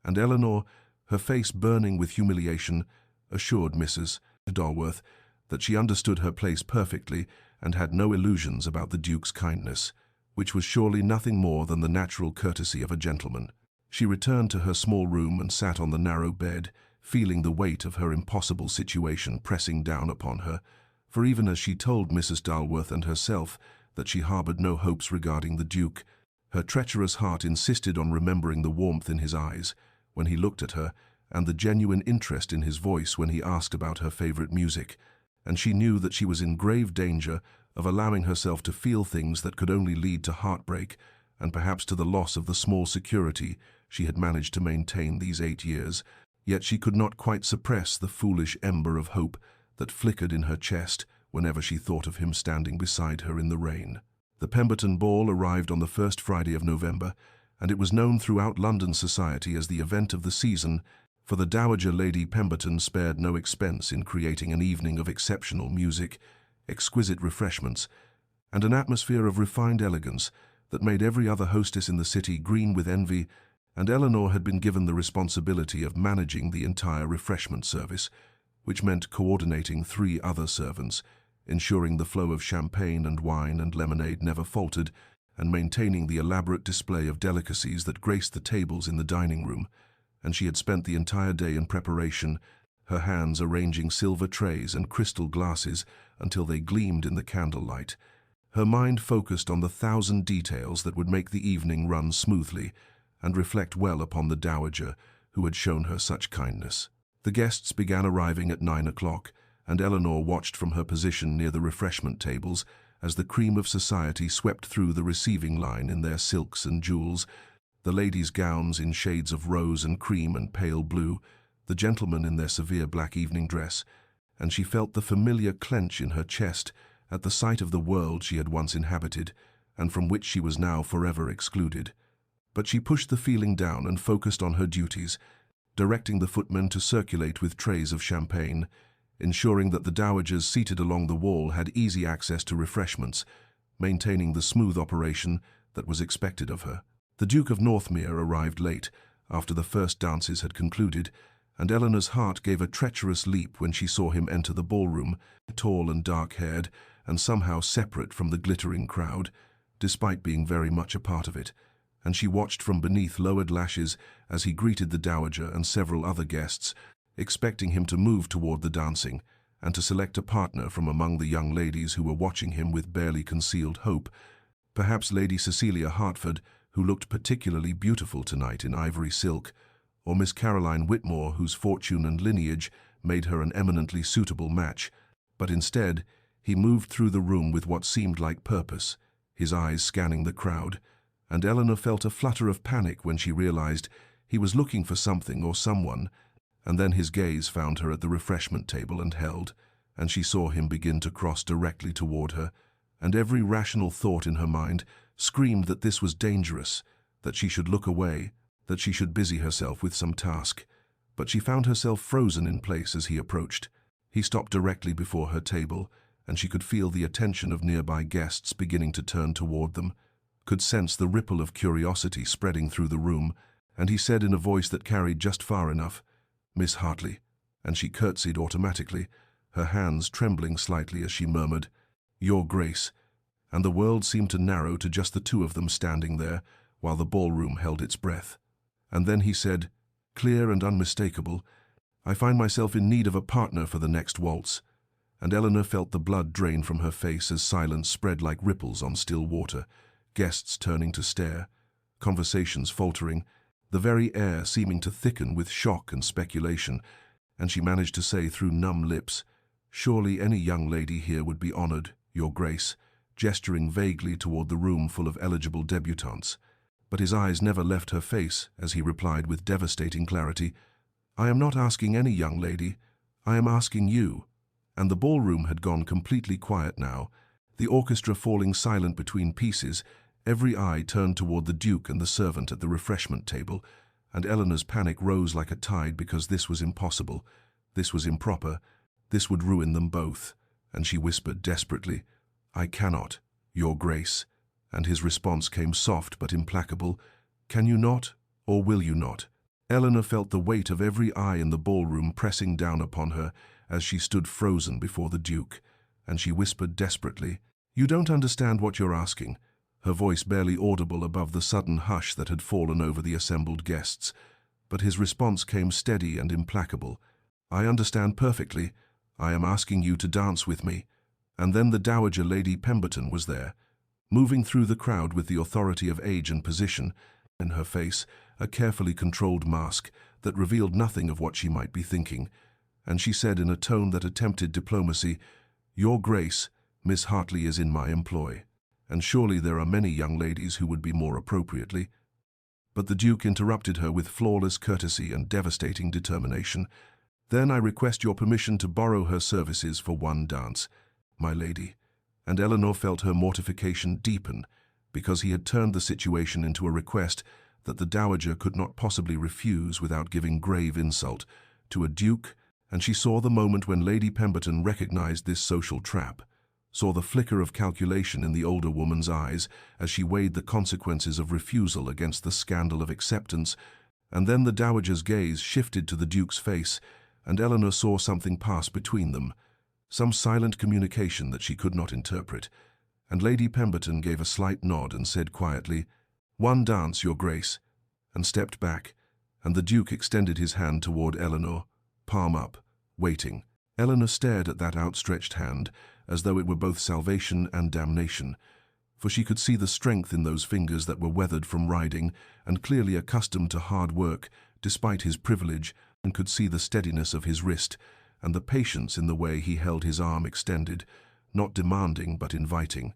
[SPEAKER 1] And Eleanor, her face burning with humiliation, assured Mrs. Dalworth that she understood her place perfectly and had no illusions about the Duke's kindness, which was surely nothing more than the natural courtesy of a gentleman. She returned to her small room and sat on the narrow bed, feeling the weight of her impossible situation pressing down upon her, for even as she told Mrs. Dalworth and herself that she harbored no hopes regarding the Duke, her treacherous heart insisted on remembering the warmth in his eyes when he looked at her and the genuine interest in his voice when he asked about her favorite music, and she knew that she was in grave danger of allowing herself to feel things that could only lead to heartbreak and perhaps to the loss of the small security she had managed to maintain these 8 years. Yet she could not quite suppress the foolish ember of hope that flickered in her chest whenever she thought of him standing beside her in the rain. The Pemberton ball arrived on the first Friday of November, and it was known throughout London society as the event of the season, for the Dowager Lady Pemberton spared no expense in creating an evening of exceptional music, exquisite refreshments, and an atmosphere of refined elegance that made every other hostess in the city green with envy, and Eleanor had been given the responsibility of managing the entire refreshment service, which meant coordinating 3 other servants, ensuring the flow of champagne and wine and lemonade never faltered, and maintaining the elaborate display of delicacies that graced the tables in the dining room. And she had spent the entire day in preparation, her hands arranging silver trays and crystal glasses until they gleamed in the candlelight. Her mind focused on the 1,000 details that would make the evening run smoothly and reflect well upon the Dowager who had shown her such kindness. The guests began arriving at 9 o'clock, and Eleanor watched from her position near the refreshment tables as the cream of society swept through the receiving line in their silks and jewels, the ladies' gowns in shades of rose and cream and pale blue, the gentlemen in their severe black evening dress, and she felt the familiar clench in her chest at the sight of the world she had once inhabited and from which she was now forever excluded. But she pushed the feeling down and focused on her duties, directing the footmen to circulate with trays of champagne, ensuring that the dowagers seated along the wall had easy access to refreshments, maintaining the smooth operation that was expected of her. The Duke of Northmere arrived late, after the first dances had concluded, and Eleanor's heart gave a treacherous leap when she saw him enter the ballroom, tall and dark-haired, and somehow separate from the glittering crowd, despite being very much a part of it, and she watched from beneath lowered lashes as he greeted the Dowager and several other guests, expecting him to move toward the dancing and to select a partner from among the young ladies who were watching him with barely concealed hope, perhaps Lady Cecilia Hertford, who looked particularly beautiful tonight in ivory silk, or Miss Caroline Whitmore, whose fortune and lineage made her an eminently suitable match. But instead, he moved through the room with what seemed like purpose, his eyes scanning the crowd, and Eleanor felt a flutter of panic when she realized he was looking for something or someone, and then his gaze found her at the refreshment table and held, and she saw him begin to cross directly toward her, and every rational thought in her mind screamed that this was dangerous, that she should look away, that she should busy herself with some task. But she found herself frozen in place as he approached. He stopped directly before her table, and she could feel the attention of nearby guests beginning to turn toward them, could sense the ripple of curiosity spreading through the room, and he said in a voice that carried just far enough, "Miss Hartley," and she curtsied automatically, her hands trembling slightly as she murmured, "Your Grace," and the world seemed to narrow to just the 2 of them standing there, while the ballroom held its breath. And then he said, clear and unmistakable, "I find myself in need of a partner for the next waltz," and Eleanor felt the blood drain from her face as silence spread like ripples on still water, guests turning to stare, conversations faltering, the very air seeming to thicken with shock and speculation, and she managed to say through numb lips, "Surely any young lady here would be honored, Your Grace," gesturing vaguely toward the room full of eligible debutantes. But his eyes never left her face as he replied with devastating clarity, "I am not asking any young lady, I am asking you." And the ballroom had gone completely quiet now, the orchestra falling silent between pieces, every eye turned toward the Duke and the servant at the refreshment table, and Eleanor's panic rose like a tide because this was impossible, this was improper, this would ruin them both, and she whispered desperately, "I cannot, Your Grace," and his response came soft but implacable, "Can you not, or will you not?" Eleanor felt the weight of every eye in the ballroom pressing down upon her as she stood frozen before the Duke, and she whispered desperately, "You don't understand what you're asking," her voice barely audible above the sudden hush that had fallen over the assembled guests. But his response came steady and implacable. "I understand perfectly. I am asking you to dance with me." And then the Dowager Lady Pemberton was there, moving through the crowd with the authority of age and position, in her face a carefully controlled mask that revealed nothing of what she might be thinking, and she said in a tone that attempted diplomacy, "Your Grace, Miss Hartley is in my employ, and surely there are many young ladies who would be more appropriately." But the Duke interrupted her with flawless courtesy and devastating determination. "Then I request your permission to borrow her services for one dance, my lady." And Eleanor felt her mortification deepen, because he had turned the situation into a request that the Dowager could not possibly refuse without giving grave insult to a Duke, and she saw the moment when Lady Pemberton recognized this social trap, saw the flicker of calculation in the older woman's eyes as she weighed the consequences of refusal against the scandal of acceptance, and then the Dowager's gaze shifted to the Duke's face, and Eleanor saw something pass between them, some silent communication that she could not interpret, and Lady Pemberton gave a slight nod and said quietly, "One dance, Your Grace," and stepped back, and the Duke extended his hand toward Eleanor, palm up, waiting. Eleanor stared at that outstretched hand, as though it were both salvation and damnation, for she could see the strength in those fingers that were weathered from riding and clearly accustomed to hard work despite his privilege, and could see the steadiness of his wrist and the patience in the way he held his arm extended, not demanding but inviting.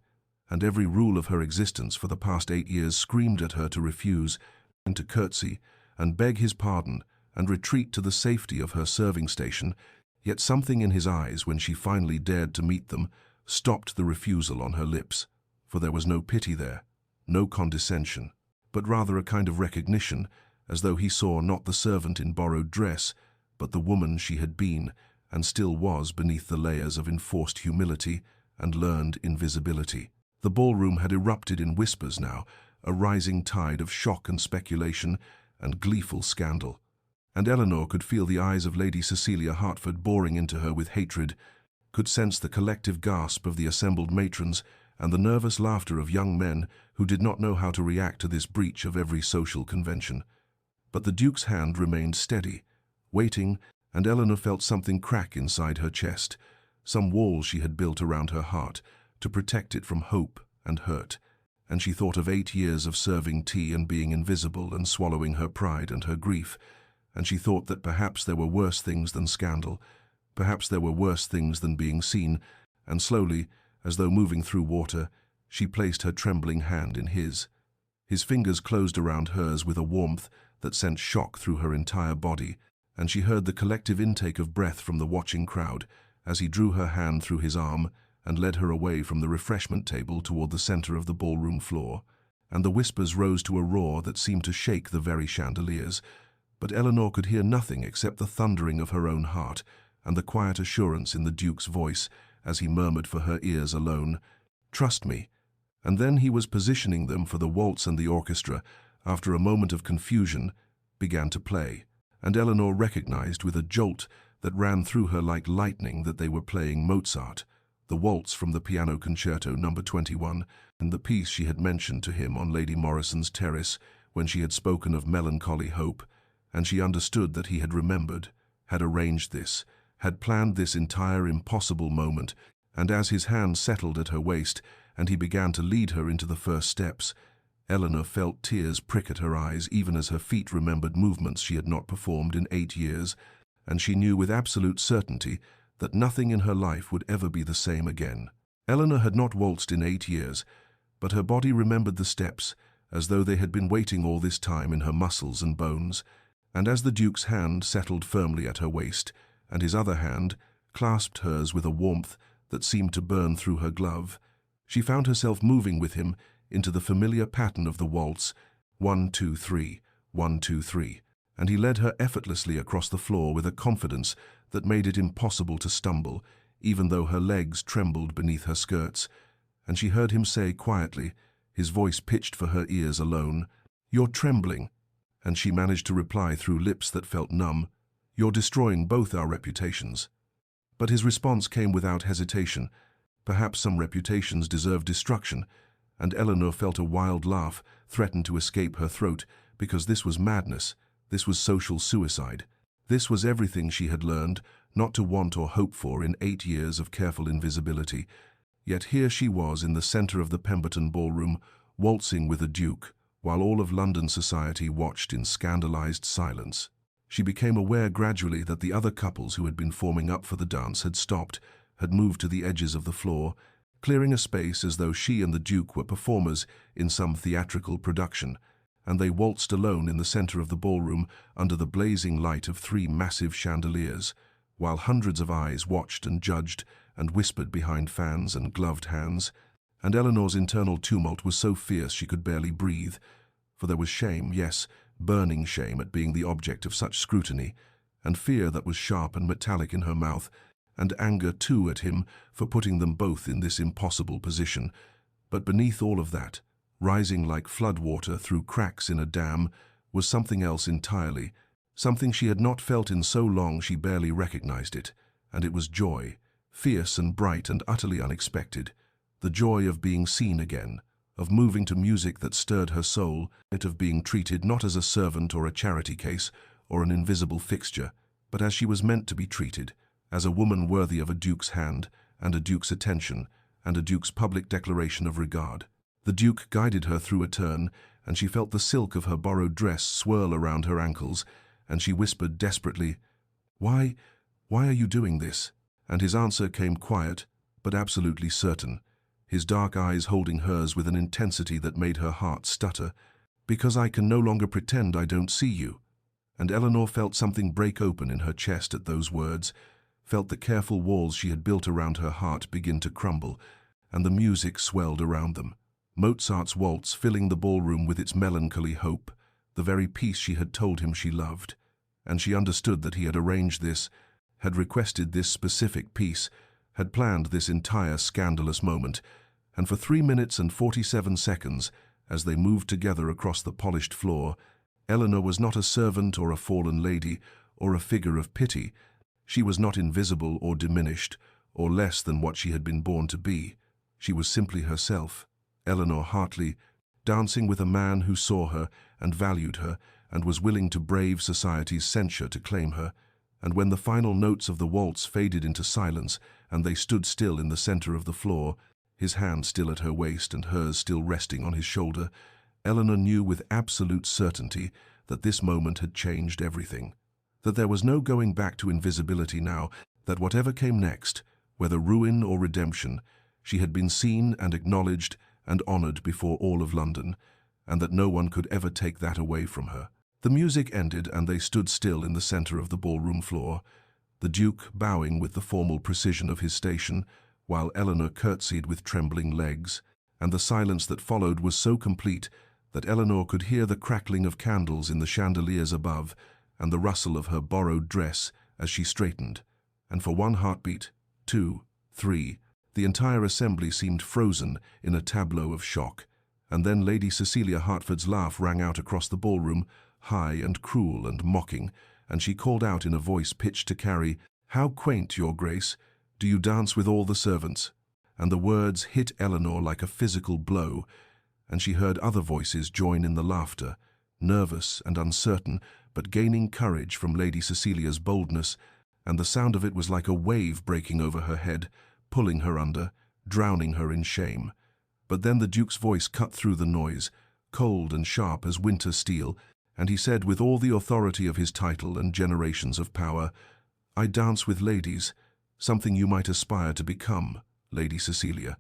[SPEAKER 1] And every rule of her existence for the past 8 years screamed at her to refuse, and to curtsy, and beg his pardon, and retreat to the safety of her serving station, yet something in his eyes when she finally dared to meet them stopped the refusal on her lips, for there was no pity there, no condescension, but rather a kind of recognition, as though he saw not the servant in borrowed dress, but the woman she had been, and still was beneath the layers of enforced humility and learned invisibility. The ballroom had erupted in whispers now, a rising tide of shock and speculation and gleeful scandal. And Eleanor could feel the eyes of Lady Cecilia Hertford boring into her with hatred, could sense the collective gasp of the assembled matrons and the nervous laughter of young men who did not know how to react to this breach of every social convention. But the Duke's hand remained steady, waiting, and Eleanor felt something crack inside her chest, some wall she had built around her heart to protect it from hope and hurt, and she thought of 8 years of serving tea and being invisible and swallowing her pride and her grief, and she thought that perhaps there were worse things than scandal, perhaps there were worse things than being seen, and slowly, as though moving through water, she placed her trembling hand in his. His fingers closed around hers with a warmth that sent shock through her entire body, and she heard the collective intake of breath from the watching crowd as he drew her hand through his arm and led her away from the refreshment table toward the center of the ballroom floor, and the whispers rose to a roar that seemed to shake the very chandeliers, but Eleanor could hear nothing except the thundering of her own heart and the quiet assurance in the Duke's voice as he murmured for her ears alone, "Trust me." And then he was positioning them for the waltz, and the orchestra, after a moment of confusion, began to play, and Eleanor recognized with a jolt that ran through her like lightning that they were playing Mozart, the waltz from the Piano Concerto No. 21, and the piece she had mentioned to him on Lady Morrison's terrace when she had spoken of melancholy hope, and she understood that he had remembered, had arranged this, had planned this entire impossible moment, and as his hand settled at her waist and he began to lead her into the first steps, Eleanor felt tears prick at her eyes even as her feet remembered movements she had not performed in 8 years, and she knew with absolute certainty that nothing in her life would ever be the same again. Eleanor had not waltzed in 8 years, but her body remembered the steps, as though they had been waiting all this time in her muscles and bones, and as the Duke's hand settled firmly at her waist, and his other hand clasped hers with a warmth that seemed to burn through her glove, she found herself moving with him into the familiar pattern of the waltz, 1, 2, 3, 1, 2, 3, and he led her effortlessly across the floor with a confidence that made it impossible to stumble, even though her legs trembled beneath her skirts, and she heard him say quietly, his voice pitched for her ears alone, "You're trembling," and she managed to reply through lips that felt numb, "You're destroying both our reputations." But his response came without hesitation. Perhaps some reputations deserve destruction, and Eleanor felt a wild laugh threaten to escape her throat, because this was madness, this was social suicide. This was everything she had learned not to want or hope for in 8 years of careful invisibility. Yet here she was in the center of the Pemberton ballroom, waltzing with a duke, while all of London society watched in scandalized silence. She became aware gradually that the other couples who had been forming up for the dance had stopped, had moved to the edges of the floor, clearing a space as though she and the Duke were performers in some theatrical production, and they waltzed alone in the center of the ballroom under the blazing light of 3 massive chandeliers, while hundreds of eyes watched and judged and whispered behind fans and gloved hands, and Eleanor's internal tumult was so fierce she could barely breathe, for there was shame, yes, burning shame at being the object of such scrutiny, and fear that was sharp and metallic in her mouth, and anger too at him for putting them both in this impossible position. But beneath all of that, rising like floodwater through cracks in a dam, was something else entirely, something she had not felt in so long she barely recognized it, and it was joy, fierce and bright and utterly unexpected, the joy of being seen again, of moving to music that stirred her soul, of being treated not as a servant or a charity case or an invisible fixture, but as she was meant to be treated, as a woman worthy of a duke's hand and a duke's attention and a duke's public declaration of regard. The Duke guided her through a turn, and she felt the silk of her borrowed dress swirl around her ankles, and she whispered desperately, Why are you doing this?" And his answer came quiet, but absolutely certain, his dark eyes holding hers with an intensity that made her heart stutter. "Because I can no longer pretend I don't see you." And Eleanor felt something break open in her chest at those words, felt the careful walls she had built around her heart begin to crumble, and the music swelled around them. Mozart's waltz filling the ballroom with its melancholy hope, the very piece she had told him she loved. And she understood that he had arranged this, had requested this specific piece, had planned this entire scandalous moment, and for 3 minutes and 47 seconds, as they moved together across the polished floor, Eleanor was not a servant or a fallen lady or a figure of pity. She was not invisible or diminished or less than what she had been born to be. She was simply herself, Eleanor Hartley, dancing with a man who saw her and valued her and was willing to brave society's censure to claim her. And when the final notes of the waltz faded into silence and they stood still in the center of the floor, his hand still at her waist and hers still resting on his shoulder, Eleanor knew with absolute certainty that this moment had changed everything, that there was no going back to invisibility now, that whatever came next, whether ruin or redemption, she had been seen and acknowledged and honored before all of London, and that no one could ever take that away from her. The music ended and they stood still in the center of the ballroom floor, the Duke bowing with the formal precision of his station, while Eleanor curtsied with trembling legs, and the silence that followed was so complete that Eleanor could hear the crackling of candles in the chandeliers above and the rustle of her borrowed dress as she straightened. And for 1 heartbeat, 2, 3, the entire assembly seemed frozen in a tableau of shock. And then Lady Cecilia Hertford's laugh rang out across the ballroom, high and cruel and mocking, and she called out in a voice pitched to carry, "How quaint, Your Grace! Do you dance with all the servants?" And the words hit Eleanor like a physical blow, and she heard other voices join in the laughter, nervous and uncertain, but gaining courage from Lady Cecilia's boldness, and the sound of it was like a wave breaking over her head, pulling her under, drowning her in shame. But then the Duke's voice cut through the noise, cold and sharp as winter steel, and he said with all the authority of his title and generations of power, "I dance with ladies, something you might aspire to become, Lady Cecilia."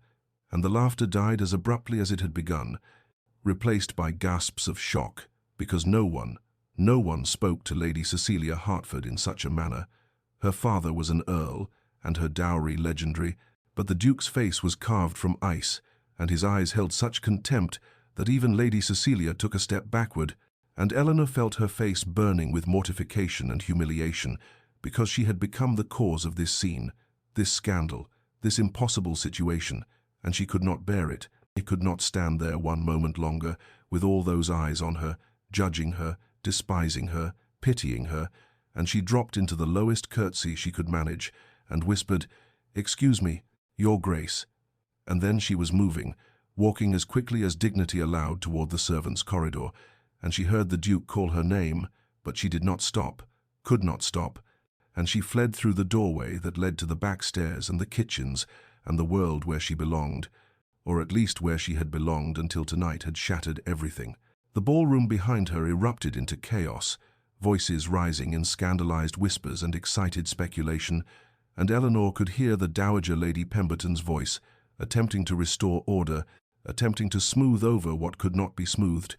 [SPEAKER 1] And the laughter died as abruptly as it had begun, replaced by gasps of shock, because no one spoke to Lady Cecilia Hertford in such a manner. Her father was an earl, and her dowry legendary, but the Duke's face was carved from ice, and his eyes held such contempt that even Lady Cecilia took a step backward, and Eleanor felt her face burning with mortification and humiliation, because she had become the cause of this scene, this scandal, this impossible situation, and she could not bear it. She could not stand there one moment longer, with all those eyes on her, judging her, despising her, pitying her, and she dropped into the lowest curtsy she could manage, and whispered, "Excuse me, Your Grace." And then she was moving, walking as quickly as dignity allowed toward the servants' corridor, and she heard the Duke call her name, but she did not stop, could not stop, and she fled through the doorway that led to the back stairs and the kitchens and the world where she belonged, or at least where she had belonged until tonight had shattered everything. The ballroom behind her erupted into chaos, voices rising in scandalized whispers and excited speculation, and Eleanor could hear the Dowager Lady Pemberton's voice, attempting to restore order, attempting to smooth over what could not be smoothed,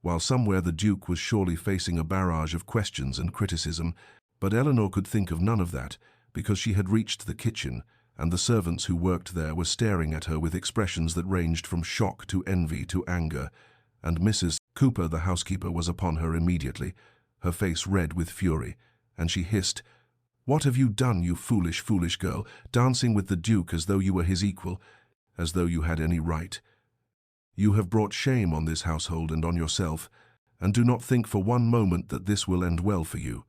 [SPEAKER 1] while somewhere the Duke was surely facing a barrage of questions and criticism. But Eleanor could think of none of that, because she had reached the kitchen, and the servants who worked there were staring at her with expressions that ranged from shock to envy to anger, and Mrs. Cooper, the housekeeper, was upon her immediately, her face red with fury, and she hissed, "What have you done, you foolish, foolish girl, dancing with the Duke as though you were his equal, as though you had any right? You have brought shame on this household and on yourself, and do not think for one moment that this will end well for you."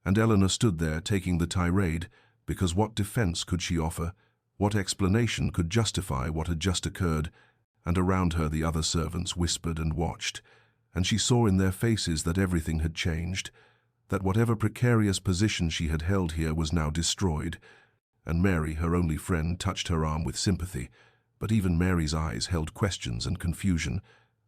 [SPEAKER 1] And Eleanor stood there taking the tirade, because what defense could she offer? What explanation could justify what had just occurred? And around her the other servants whispered and watched, and she saw in their faces that everything had changed, that whatever precarious position she had held here was now destroyed. And Mary, her only friend, touched her arm with sympathy, but even Mary's eyes held questions and confusion,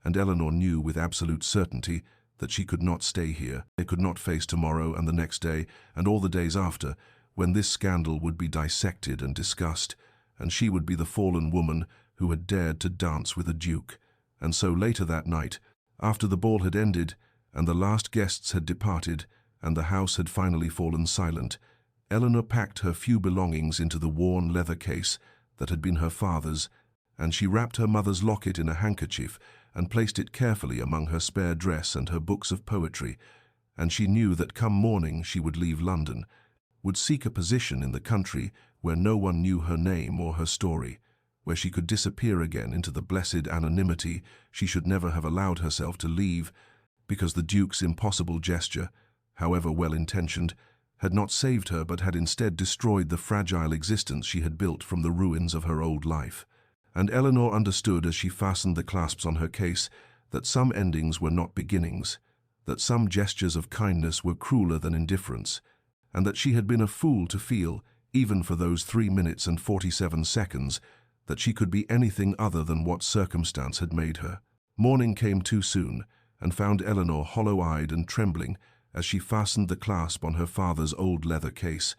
[SPEAKER 1] and Eleanor knew with absolute certainty that she could not stay here. They could not face tomorrow and the next day and all the days after, when this scandal would be dissected and discussed, and she would be the fallen woman who had dared to dance with a duke. And so later that night, after the ball had ended and the last guests had departed and the house had finally fallen silent, Eleanor packed her few belongings into the worn leather case that had been her father's, and she wrapped her mother's locket in a handkerchief and placed it carefully among her spare dress and her books of poetry, and she knew that come morning she would leave London, would seek a position in the country where no one knew her name or her story, where she could disappear again into the blessed anonymity she should never have allowed herself to leave, because the Duke's impossible gesture, however well-intentioned, had not saved her but had instead destroyed the fragile existence she had built from the ruins of her old life. And Eleanor understood as she fastened the clasps on her case that some endings were not beginnings, that some gestures of kindness were crueler than indifference, and that she had been a fool to feel, even for those 3 minutes and 47 seconds, that she could be anything other than what circumstance had made her. Morning came too soon, and found Eleanor hollow-eyed and trembling as she fastened the clasp on her father's old leather case,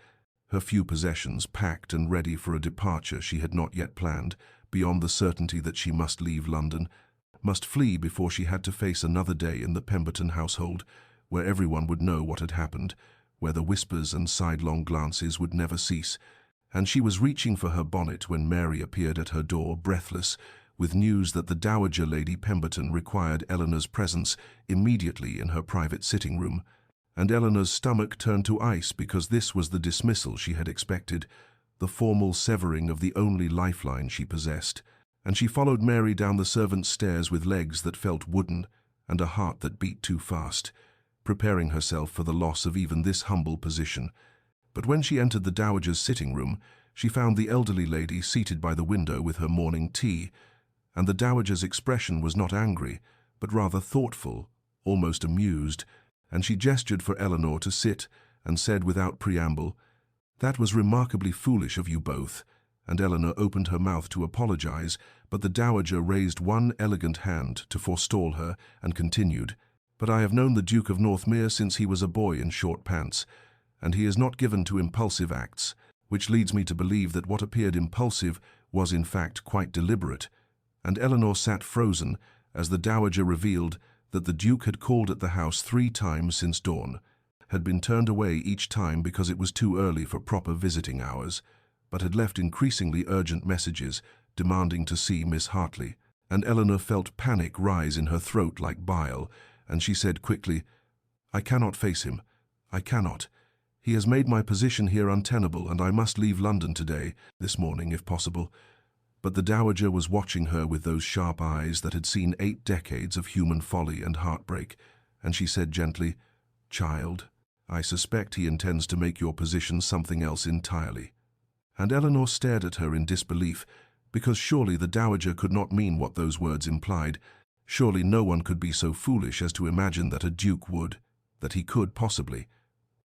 [SPEAKER 1] her few possessions packed and ready for a departure she had not yet planned, beyond the certainty that she must leave London, must flee before she had to face another day in the Pemberton household, where everyone would know what had happened, where the whispers and sidelong glances would never cease. And she was reaching for her bonnet when Mary appeared at her door, breathless, with news that the Dowager Lady Pemberton required Eleanor's presence immediately in her private sitting room. And Eleanor's stomach turned to ice, because this was the dismissal she had expected, the formal severing of the only lifeline she possessed. And she followed Mary down the servants' stairs with legs that felt wooden and a heart that beat too fast, preparing herself for the loss of even this humble position. But when she entered the Dowager's sitting room, she found the elderly lady seated by the window with her morning tea, and the Dowager's expression was not angry, but rather thoughtful, almost amused, and she gestured for Eleanor to sit and said without preamble, "That was remarkably foolish of you both, and Eleanor opened her mouth to apologize, but the dowager raised one elegant hand to forestall her and continued, "But I have known the Duke of Northmere since he was a boy in short pants, and he is not given to impulsive acts, which leads me to believe that what appeared impulsive was in fact quite deliberate." And Eleanor sat frozen as the dowager revealed that the Duke had called at the house 3 times since dawn, had been turned away each time because it was too early for proper visiting hours, but had left increasingly urgent messages demanding to see Miss Hartley. And Eleanor felt panic rise in her throat like bile, and she said quickly, "I cannot face him. I cannot. He has made my position here untenable, and I must leave London today, this morning, if possible." But the dowager was watching her with those sharp eyes that had seen 8 decades of human folly and heartbreak, and she said gently, "Child, I suspect he intends to make your position something else entirely." And Eleanor stared at her in disbelief, because surely the dowager could not mean what those words implied. Surely no one could be so foolish as to imagine that a duke would, that he could possibly.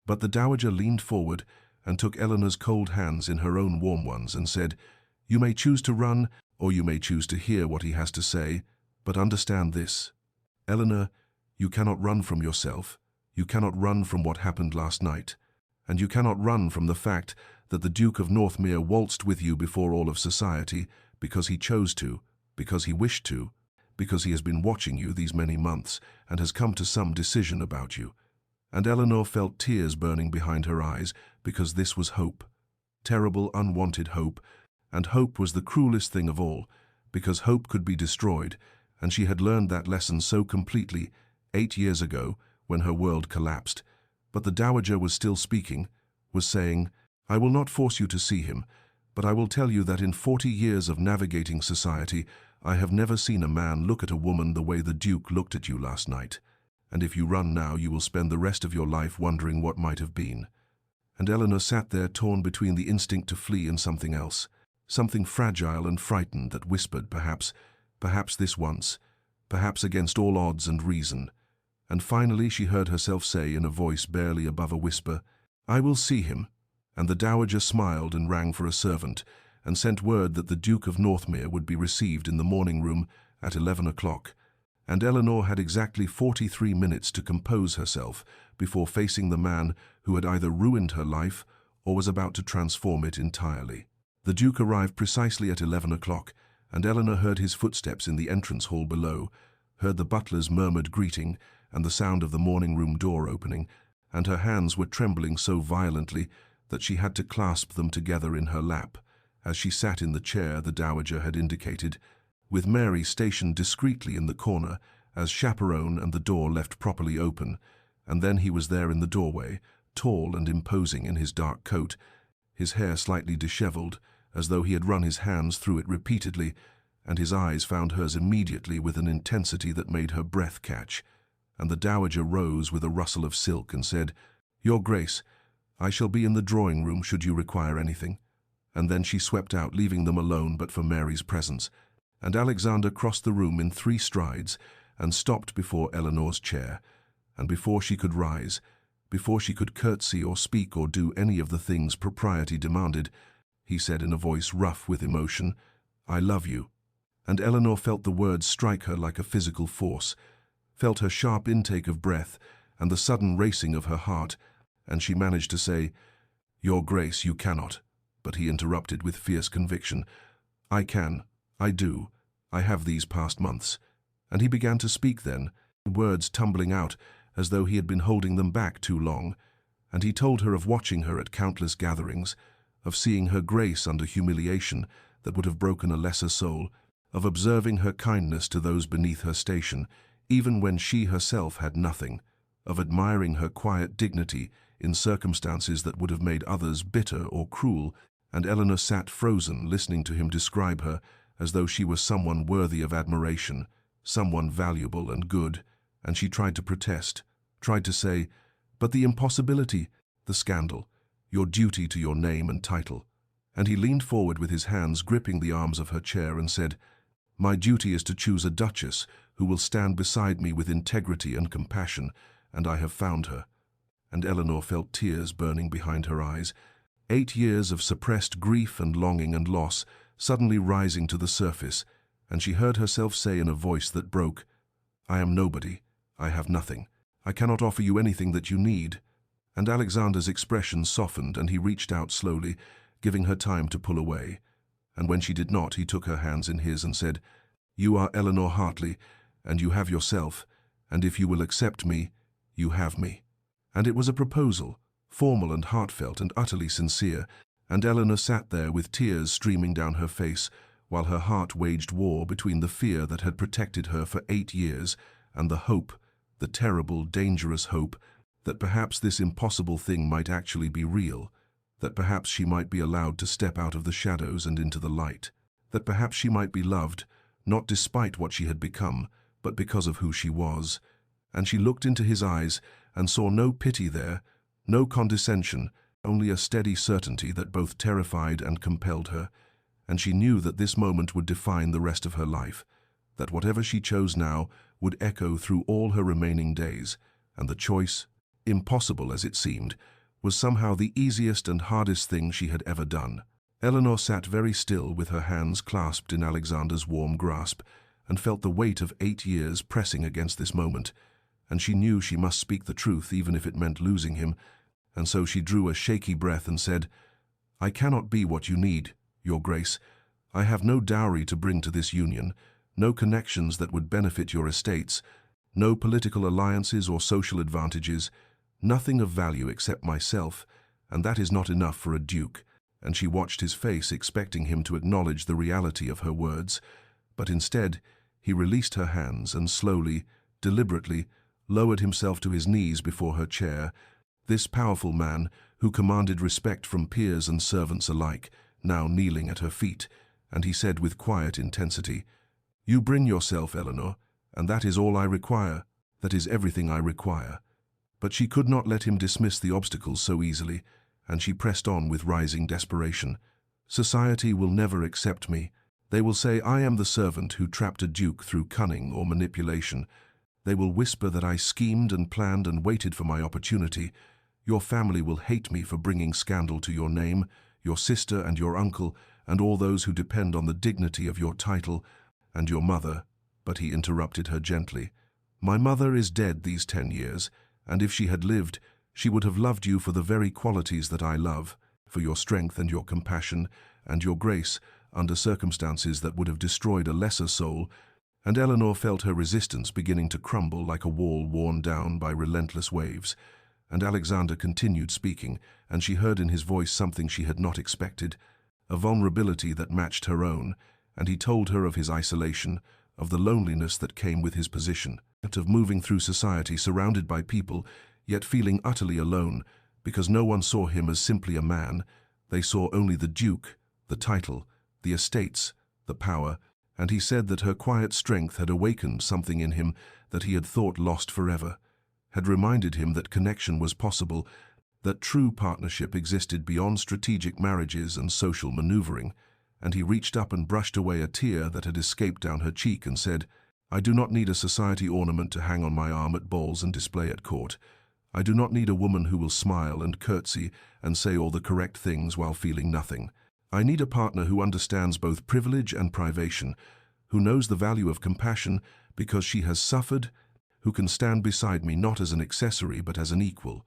[SPEAKER 1] But the dowager leaned forward and took Eleanor's cold hands in her own warm ones and said, "You may choose to run, or you may choose to hear what he has to say, but understand this. Eleanor, you cannot run from yourself. You cannot run from what happened last night. And you cannot run from the fact that the Duke of Northmere waltzed with you before all of society because he chose to, because he wished to, because he has been watching you these many months and has come to some decision about you." And Eleanor felt tears burning behind her eyes because this was hope. Terrible, unwanted hope. And hope was the cruelest thing of all, because hope could be destroyed, and she had learned that lesson so completely 8 years ago when her world collapsed. But the dowager was still speaking, was saying, "I will not force you to see him, but I will tell you that in 40 years of navigating society, I have never seen a man look at a woman the way the Duke looked at you last night. And if you run now, you will spend the rest of your life wondering what might have been." And Eleanor sat there torn between the instinct to flee and something else. Something fragile and frightened that whispered, perhaps this once, perhaps against all odds and reason. And finally she heard herself say in a voice barely above a whisper, "I will see him." And the dowager smiled and rang for a servant, and sent word that the Duke of Northmere would be received in the morning room at 11 o'clock. And Eleanor had exactly 43 minutes to compose herself before facing the man who had either ruined her life or was about to transform it entirely. The Duke arrived precisely at 11 o'clock, and Eleanor heard his footsteps in the entrance hall below, heard the butler's murmured greeting and the sound of the morning room door opening, and her hands were trembling so violently that she had to clasp them together in her lap, as she sat in the chair the dowager had indicated, with Mary stationed discreetly in the corner as chaperone and the door left properly open, and then he was there in the doorway, tall and imposing in his dark coat, his hair slightly disheveled, as though he had run his hands through it repeatedly, and his eyes found hers immediately with an intensity that made her breath catch. And the dowager rose with a rustle of silk and said, "Your Grace, I shall be in the drawing-room should you require anything." And then she swept out, leaving them alone but for Mary's presence. And Alexander crossed the room in 3 strides and stopped before Eleanor's chair. And before she could rise, before she could curtsy or speak or do any of the things propriety demanded, he said in a voice rough with emotion, "I love you." And Eleanor felt the words strike her like a physical force, felt her sharp intake of breath and the sudden racing of her heart, and she managed to say, "Your Grace, you cannot." But he interrupted with fierce conviction, "I can, I do, I have these past months." And he began to speak then, words tumbling out as though he had been holding them back too long, and he told her of watching her at countless gatherings, of seeing her grace under humiliation that would have broken a lesser soul, of observing her kindness to those beneath her station, even when she herself had nothing, of admiring her quiet dignity in circumstances that would have made others bitter or cruel, and Eleanor sat frozen listening to him describe her as though she was someone worthy of admiration, someone valuable and good, and she tried to protest, tried to say, "But the impossibility, the scandal, your duty to your name and title." And he leaned forward with his hands gripping the arms of her chair and said, "My duty is to choose a duchess who will stand beside me with integrity and compassion, and I have found her." And Eleanor felt tears burning behind her eyes, 8 years of suppressed grief and longing and loss suddenly rising to the surface, and she heard herself say in a voice that broke, "I am nobody. I have nothing. I cannot offer you anything that you need." And Alexander's expression softened, and he reached out slowly, giving her time to pull away. And when she did not, he took her hands in his and said, "You are Eleanor Hartley, and you have yourself, and if you will accept me, you have me." And it was a proposal, formal and heartfelt and utterly sincere, and Eleanor sat there with tears streaming down her face, while her heart waged war between the fear that had protected her for 8 years and the hope, the terrible, dangerous hope, that perhaps this impossible thing might actually be real, that perhaps she might be allowed to step out of the shadows and into the light, that perhaps she might be loved, not despite what she had become, but because of who she was. And she looked into his eyes and saw no pity there, no condescension, only a steady certainty that both terrified and compelled her. And she knew that this moment would define the rest of her life, that whatever she chose now would echo through all her remaining days, and the choice, impossible as it seemed, was somehow the easiest and hardest thing she had ever done. Eleanor sat very still with her hands clasped in Alexander's warm grasp, and felt the weight of 8 years pressing against this moment, and she knew she must speak the truth even if it meant losing him, and so she drew a shaky breath and said, "I cannot be what you need, Your Grace. I have no dowry to bring to this union, no connections that would benefit your estates, no political alliances or social advantages, nothing of value except myself, and that is not enough for a duke." And she watched his face, expecting him to acknowledge the reality of her words, but instead he released her hands and slowly, deliberately, lowered himself to his knees before her chair, this powerful man who commanded respect from peers and servants alike, now kneeling at her feet, and he said with quiet intensity, "You bring yourself, Eleanor, and that is all I require. That is everything I require." But she could not let him dismiss the obstacles so easily, and she pressed on with rising desperation. "Society will never accept me. They will say I am the servant who trapped a duke through cunning or manipulation. They will whisper that I schemed and planned and waited for my opportunity. Your family will hate me for bringing scandal to your name, your sister and your uncle, and all those who depend on the dignity of your title, and your mother." But he interrupted her gently. "My mother is dead these 10 years, and if she had lived, she would have loved you for the very qualities that I love, for your strength and your compassion, and your grace, under circumstances that would have destroyed a lesser soul." And Eleanor felt her resistance beginning to crumble like a wall worn down by relentless waves. And Alexander continued speaking, and she heard in his voice something she had not expected, a vulnerability that matched her own, and he told her of his isolation, of the loneliness that came with his position, of moving through society surrounded by people, yet feeling utterly alone, because no one saw him as simply a man. They saw only the duke, the title, the estates, the power, and he said that her quiet strength had awakened something in him that he had thought lost forever, had reminded him that connection was possible, that true partnership existed beyond strategic marriages and social maneuvering, and he reached up and brushed away a tear that had escaped down her cheek and said, "I do not need a society ornament to hang on my arm at balls and display at court. I do not need a woman who will smile and curtsy and say all the correct things while feeling nothing. I need a partner who understands both privilege and privation, who knows the value of compassion because she has suffered, who can stand beside me not as an accessory but as an equal."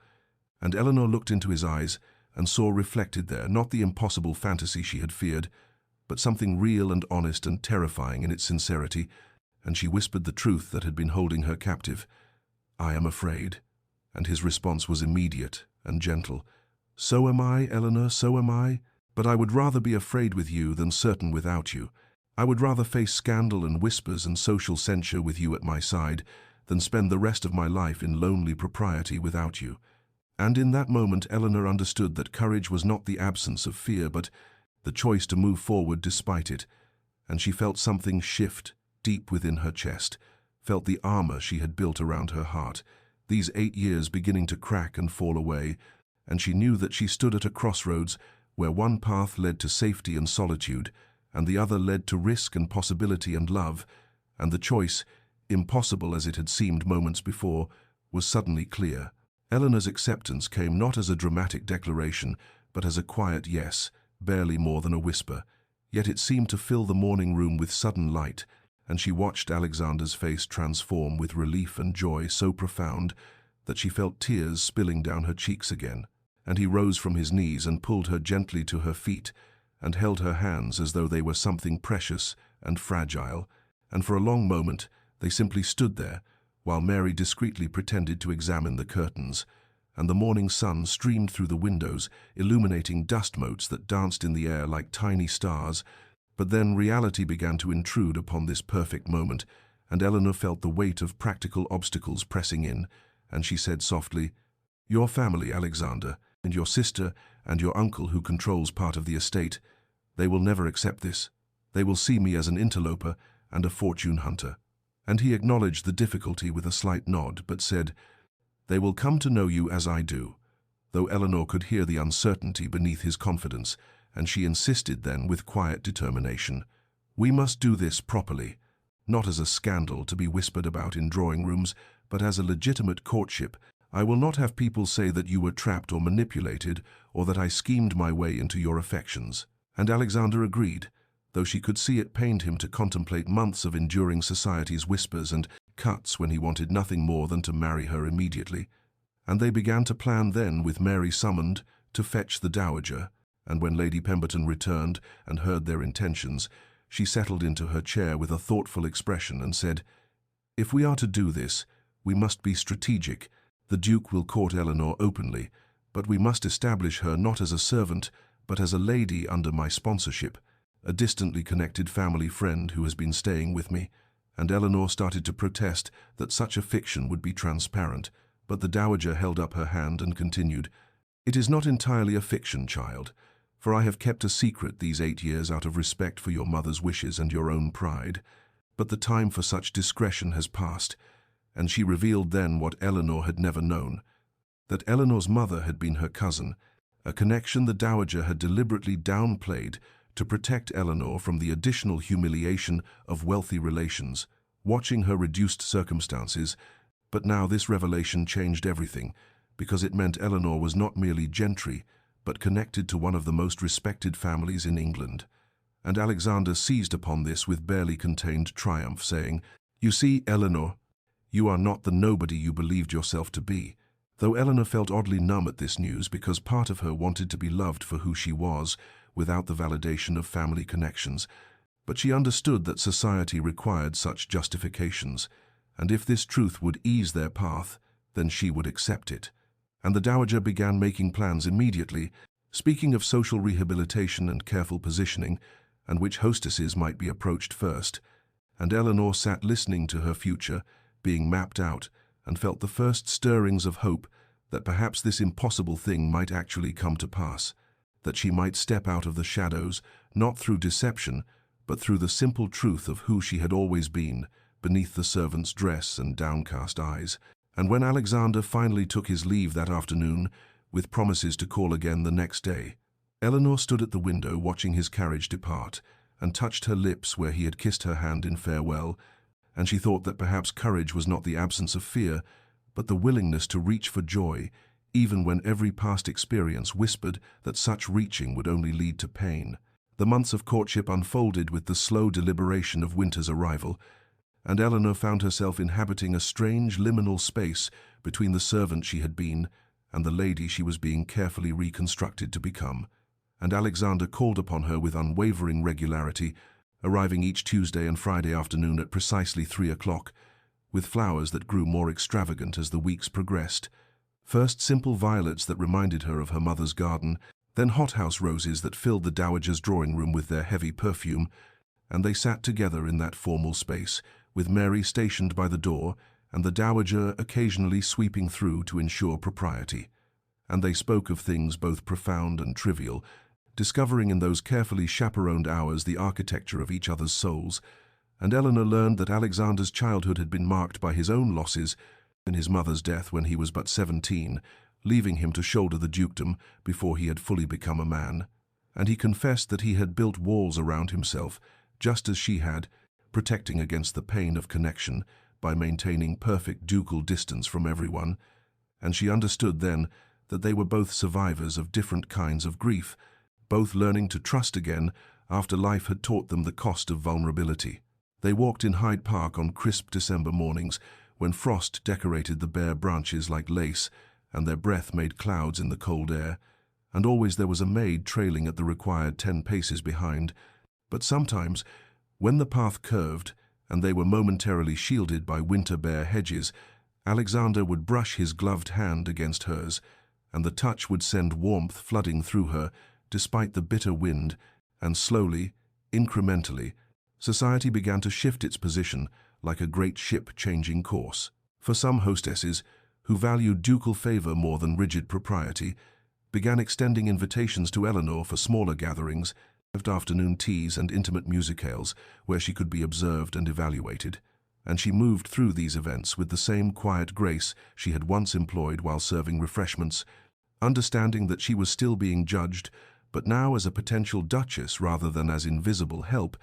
[SPEAKER 1] And Eleanor looked into his eyes and saw reflected there not the impossible fantasy she had feared, but something real and honest and terrifying in its sincerity, and she whispered the truth that had been holding her captive. "I am afraid." And his response was immediate and gentle. "So am I, Eleanor, so am I. But I would rather be afraid with you than certain without you. I would rather face scandal and whispers and social censure with you at my side than spend the rest of my life in lonely propriety without you." And in that moment Eleanor understood that courage was not the absence of fear, but the choice to move forward despite it, and she felt something shift deep within her chest, felt the armor she had built around her heart, these 8 years beginning to crack and fall away, and she knew that she stood at a crossroads where one path led to safety and solitude, and the other led to risk and possibility and love, and the choice, impossible as it had seemed moments before, was suddenly clear. Eleanor's acceptance came not as a dramatic declaration, but as a quiet yes, barely more than a whisper. Yet it seemed to fill the morning room with sudden light, and she watched Alexander's face transform with relief and joy so profound that she felt tears spilling down her cheeks again. And he rose from his knees and pulled her gently to her feet and held her hands as though they were something precious and fragile, and for a long moment they simply stood there, while Mary discreetly pretended to examine the curtains, and the morning sun streamed through the windows, illuminating dust motes that danced in the air like tiny stars. But then reality began to intrude upon this perfect moment, and Eleanor felt the weight of practical obstacles pressing in, and she said softly, "Your family, Alexander, and your sister and your uncle who controls part of the estate, they will never accept this. They will see me as an interloper and a fortune hunter." And he acknowledged the difficulty with a slight nod, but said, "They will come to know you as I do," though Eleanor could hear the uncertainty beneath his confidence, and she insisted then with quiet determination, "We must do this properly, not as a scandal to be whispered about in drawing rooms, but as a legitimate courtship. I will not have people say that you were trapped or manipulated, or that I schemed my way into your affections." And Alexander agreed, though she could see it pained him to contemplate months of enduring society's whispers and cuts when he wanted nothing more than to marry her immediately. And they began to plan then, with Mary summoned, to fetch the dowager, and when Lady Pemberton returned and heard their intentions, she settled into her chair with a thoughtful expression and said, "If we are to do this, we must be strategic. The Duke will court Eleanor openly, but we must establish her not as a servant, but as a lady under my sponsorship, a distantly connected family friend who has been staying with me." And Eleanor started to protest that such a fiction would be transparent, but the dowager held up her hand and continued, "It is not entirely a fiction, child, for I have kept a secret these 8 years out of respect for your mother's wishes and your own pride, but the time for such discretion has passed." And she revealed then what Eleanor had never known, that Eleanor's mother had been her cousin, a connection the dowager had deliberately downplayed to protect Eleanor from the additional humiliation of wealthy relations, watching her reduced circumstances. But now this revelation changed everything, because it meant Eleanor was not merely gentry, but connected to one of the most respected families in England. And Alexander seized upon this with barely contained triumph, saying, "You see, Eleanor, you are not the nobody you believed yourself to be." Though Eleanor felt oddly numb at this news, because part of her wanted to be loved for who she was, without the validation of family connections. But she understood that society required such justifications, and if this truth would ease their path, then she would accept it. And the dowager began making plans immediately, speaking of social rehabilitation and careful positioning, and which hostesses might be approached first. And Eleanor sat listening to her future being mapped out, and felt the first stirrings of hope that perhaps this impossible thing might actually come to pass, that she might step out of the shadows, not through deception, but through the simple truth of who she had always been, beneath the servant's dress and downcast eyes. And when Alexander finally took his leave that afternoon, with promises to call again the next day, Eleanor stood at the window watching his carriage depart, and touched her lips where he had kissed her hand in farewell, and she thought that perhaps courage was not the absence of fear, but the willingness to reach for joy, even when every past experience whispered that such reaching would only lead to pain. The months of courtship unfolded with the slow deliberation of winter's arrival, and Eleanor found herself inhabiting a strange liminal space between the servant she had been and the lady she was being carefully reconstructed to become. And Alexander called upon her with unwavering regularity, arriving each Tuesday and Friday afternoon at precisely 3 o'clock, with flowers that grew more extravagant as the weeks progressed. First simple violets that reminded her of her mother's garden, then hothouse roses that filled the dowager's drawing room with their heavy perfume, and they sat together in that formal space, with Mary stationed by the door and the dowager occasionally sweeping through to ensure propriety. And they spoke of things both profound and trivial, discovering in those carefully chaperoned hours the architecture of each other's souls. And Eleanor learned that Alexander's childhood had been marked by his own losses, in his mother's death when he was but 17, leaving him to shoulder the dukedom before he had fully become a man. And he confessed that he had built walls around himself, just as she had, protecting against the pain of connection by maintaining perfect ducal distance from everyone. And she understood then that they were both survivors of different kinds of grief, both learning to trust again after life had taught them the cost of vulnerability. They walked in Hyde Park on crisp December mornings when frost decorated the bare branches like lace and their breath made clouds in the cold air, and always there was a maid trailing at the required 10 paces behind. But sometimes, when the path curved and they were momentarily shielded by winter bare hedges, Alexander would brush his gloved hand against hers, and the touch would send warmth flooding through her despite the bitter wind, and slowly, incrementally, society began to shift its position like a great ship changing course. For some hostesses, who valued ducal favor more than rigid propriety, began extending invitations to Eleanor for smaller gatherings, afternoon teas and intimate musicales where she could be observed and evaluated, and she moved through these events with the same quiet grace she had once employed while serving refreshments, understanding that she was still being judged, but now as a potential duchess rather than as invisible help,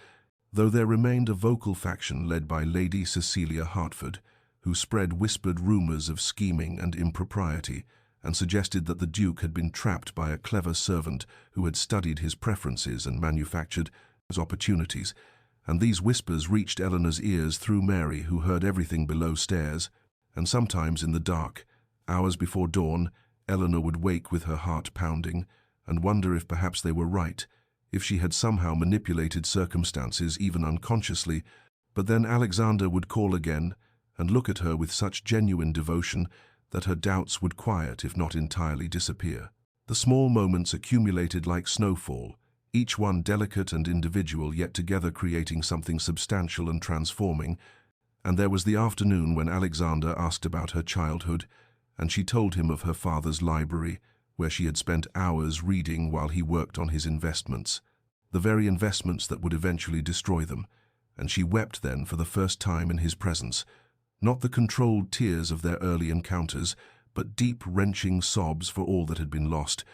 [SPEAKER 1] though there remained a vocal faction led by Lady Cecilia Hertford, who spread whispered rumors of scheming and impropriety, and suggested that the Duke had been trapped by a clever servant who had studied his preferences and manufactured his opportunities, and these whispers reached Eleanor's ears through Mary, who heard everything below stairs, and sometimes in the dark, hours before dawn, Eleanor would wake with her heart pounding, and wonder if perhaps they were right, if she had somehow manipulated circumstances even unconsciously. But then Alexander would call again, and look at her with such genuine devotion that her doubts would quiet if not entirely disappear. The small moments accumulated like snowfall, each one delicate and individual, yet together creating something substantial and transforming. And there was the afternoon when Alexander asked about her childhood, and she told him of her father's library, where she had spent hours reading while he worked on his investments, the very investments that would eventually destroy them, and she wept then for the first time in his presence, not the controlled tears of their early encounters, but deep, wrenching sobs for all that had been lost,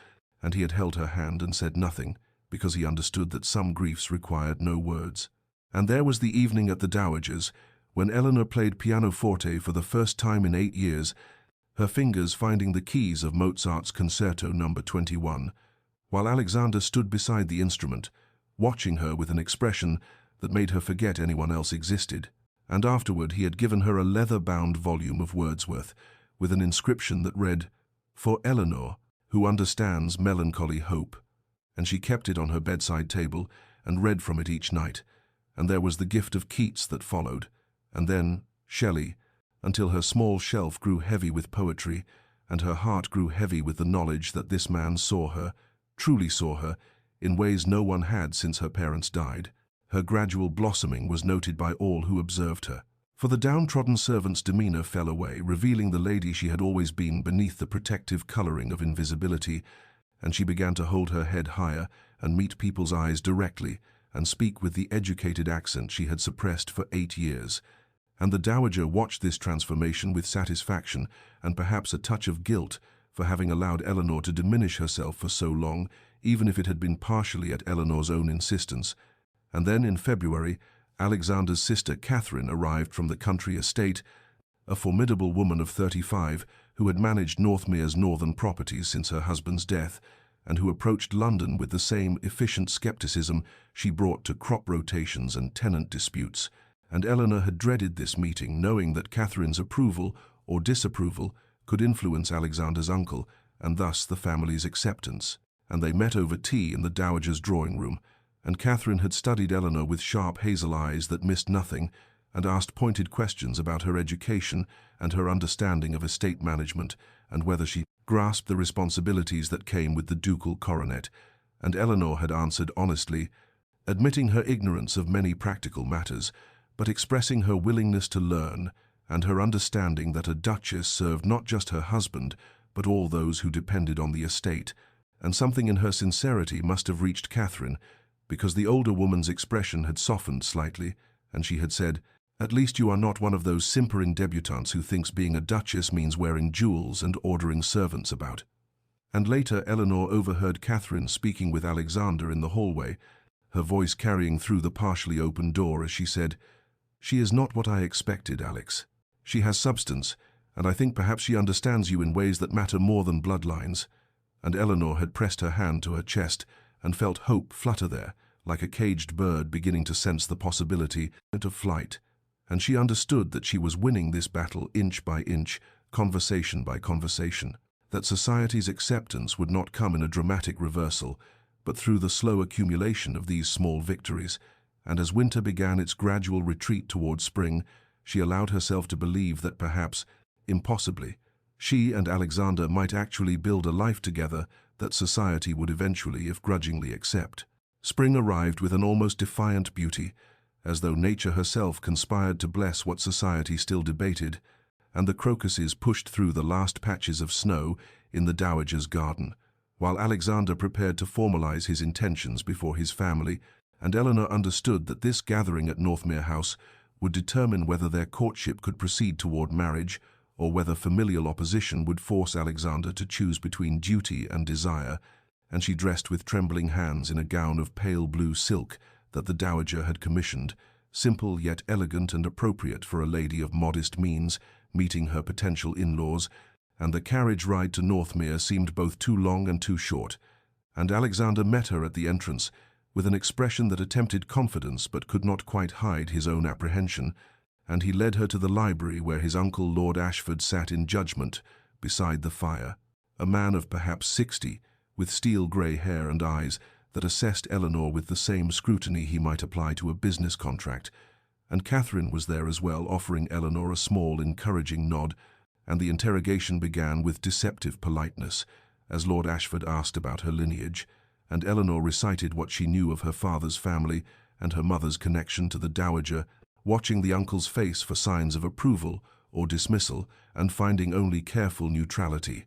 [SPEAKER 1] and he had held her hand and said nothing, because he understood that some griefs required no words. And there was the evening at the Dowager's, when Eleanor played pianoforte for the first time in 8 years, her fingers finding the keys of Mozart's Concerto No. 21, while Alexander stood beside the instrument, watching her with an expression that made her forget anyone else existed. And afterward he had given her a leather-bound volume of Wordsworth, with an inscription that read, "For Eleanor, who understands melancholy hope," and she kept it on her bedside table and read from it each night, and there was the gift of Keats that followed, and then Shelley, until her small shelf grew heavy with poetry, and her heart grew heavy with the knowledge that this man saw her, truly saw her, in ways no one had since her parents died. Her gradual blossoming was noted by all who observed her. For the downtrodden servant's demeanor fell away, revealing the lady she had always been beneath the protective coloring of invisibility, and she began to hold her head higher and meet people's eyes directly and speak with the educated accent she had suppressed for 8 years. And the Dowager watched this transformation with satisfaction and perhaps a touch of guilt for having allowed Eleanor to diminish herself for so long, even if it had been partially at Eleanor's own insistence. And then in February, Alexander's sister Catherine arrived from the country estate, a formidable woman of 35 who had managed Northmere's northern properties since her husband's death, and who approached London with the same efficient skepticism she brought to crop rotations and tenant disputes. And Eleanor had dreaded this meeting, knowing that Catherine's approval or disapproval could influence Alexander's uncle, and thus the family's acceptance. And they met over tea in the Dowager's drawing room, and Catherine had studied Eleanor with sharp hazel eyes that missed nothing, and asked pointed questions about her education and her understanding of estate management, and whether she grasped the responsibilities that came with the ducal coronet. And Eleanor had answered honestly, admitting her ignorance of many practical matters, but expressing her willingness to learn, and her understanding that a duchess served not just her husband, but all those who depended on the estate. And something in her sincerity must have reached Catherine, because the older woman's expression had softened slightly, and she had said, "At least you are not one of those simpering debutantes who thinks being a duchess means wearing jewels and ordering servants about." And later Eleanor overheard Catherine speaking with Alexander in the hallway, her voice carrying through the partially open door as she said, "She is not what I expected, Alex. She has substance, and I think perhaps she understands you in ways that matter more than bloodlines." And Eleanor had pressed her hand to her chest and felt hope flutter there, like a caged bird beginning to sense the possibility of flight. And she understood that she was winning this battle inch by inch, conversation by conversation, that society's acceptance would not come in a dramatic reversal, but through the slow accumulation of these small victories. And as winter began its gradual retreat toward spring, she allowed herself to believe that perhaps, impossibly, she and Alexander might actually build a life together that society would eventually, if grudgingly, accept. Spring arrived with an almost defiant beauty, as though nature herself conspired to bless what society still debated, and the crocuses pushed through the last patches of snow in the dowager's garden, while Alexander prepared to formalize his intentions before his family, and Eleanor understood that this gathering at Northmere House would determine whether their courtship could proceed toward marriage, or whether familial opposition would force Alexander to choose between duty and desire, and she dressed with trembling hands in a gown of pale blue silk that the dowager had commissioned, simple yet elegant and appropriate for a lady of modest means meeting her potential in-laws, and the carriage ride to Northmere seemed both too long and too short, and Alexander met her at the entrance with an expression that attempted confidence but could not quite hide his own apprehension, and he led her to the library where his uncle Lord Ashford sat in judgment beside the fire, a man of perhaps 60, with steel-grey hair and eyes that assessed Eleanor with the same scrutiny he might apply to a business contract, and Catherine was there as well, offering Eleanor a small, encouraging nod, and the interrogation began with deceptive politeness, as Lord Ashford asked about her lineage, and Eleanor recited what she knew of her father's family and her mother's connection to the dowager, watching the uncle's face for signs of approval or dismissal, and finding only careful neutrality.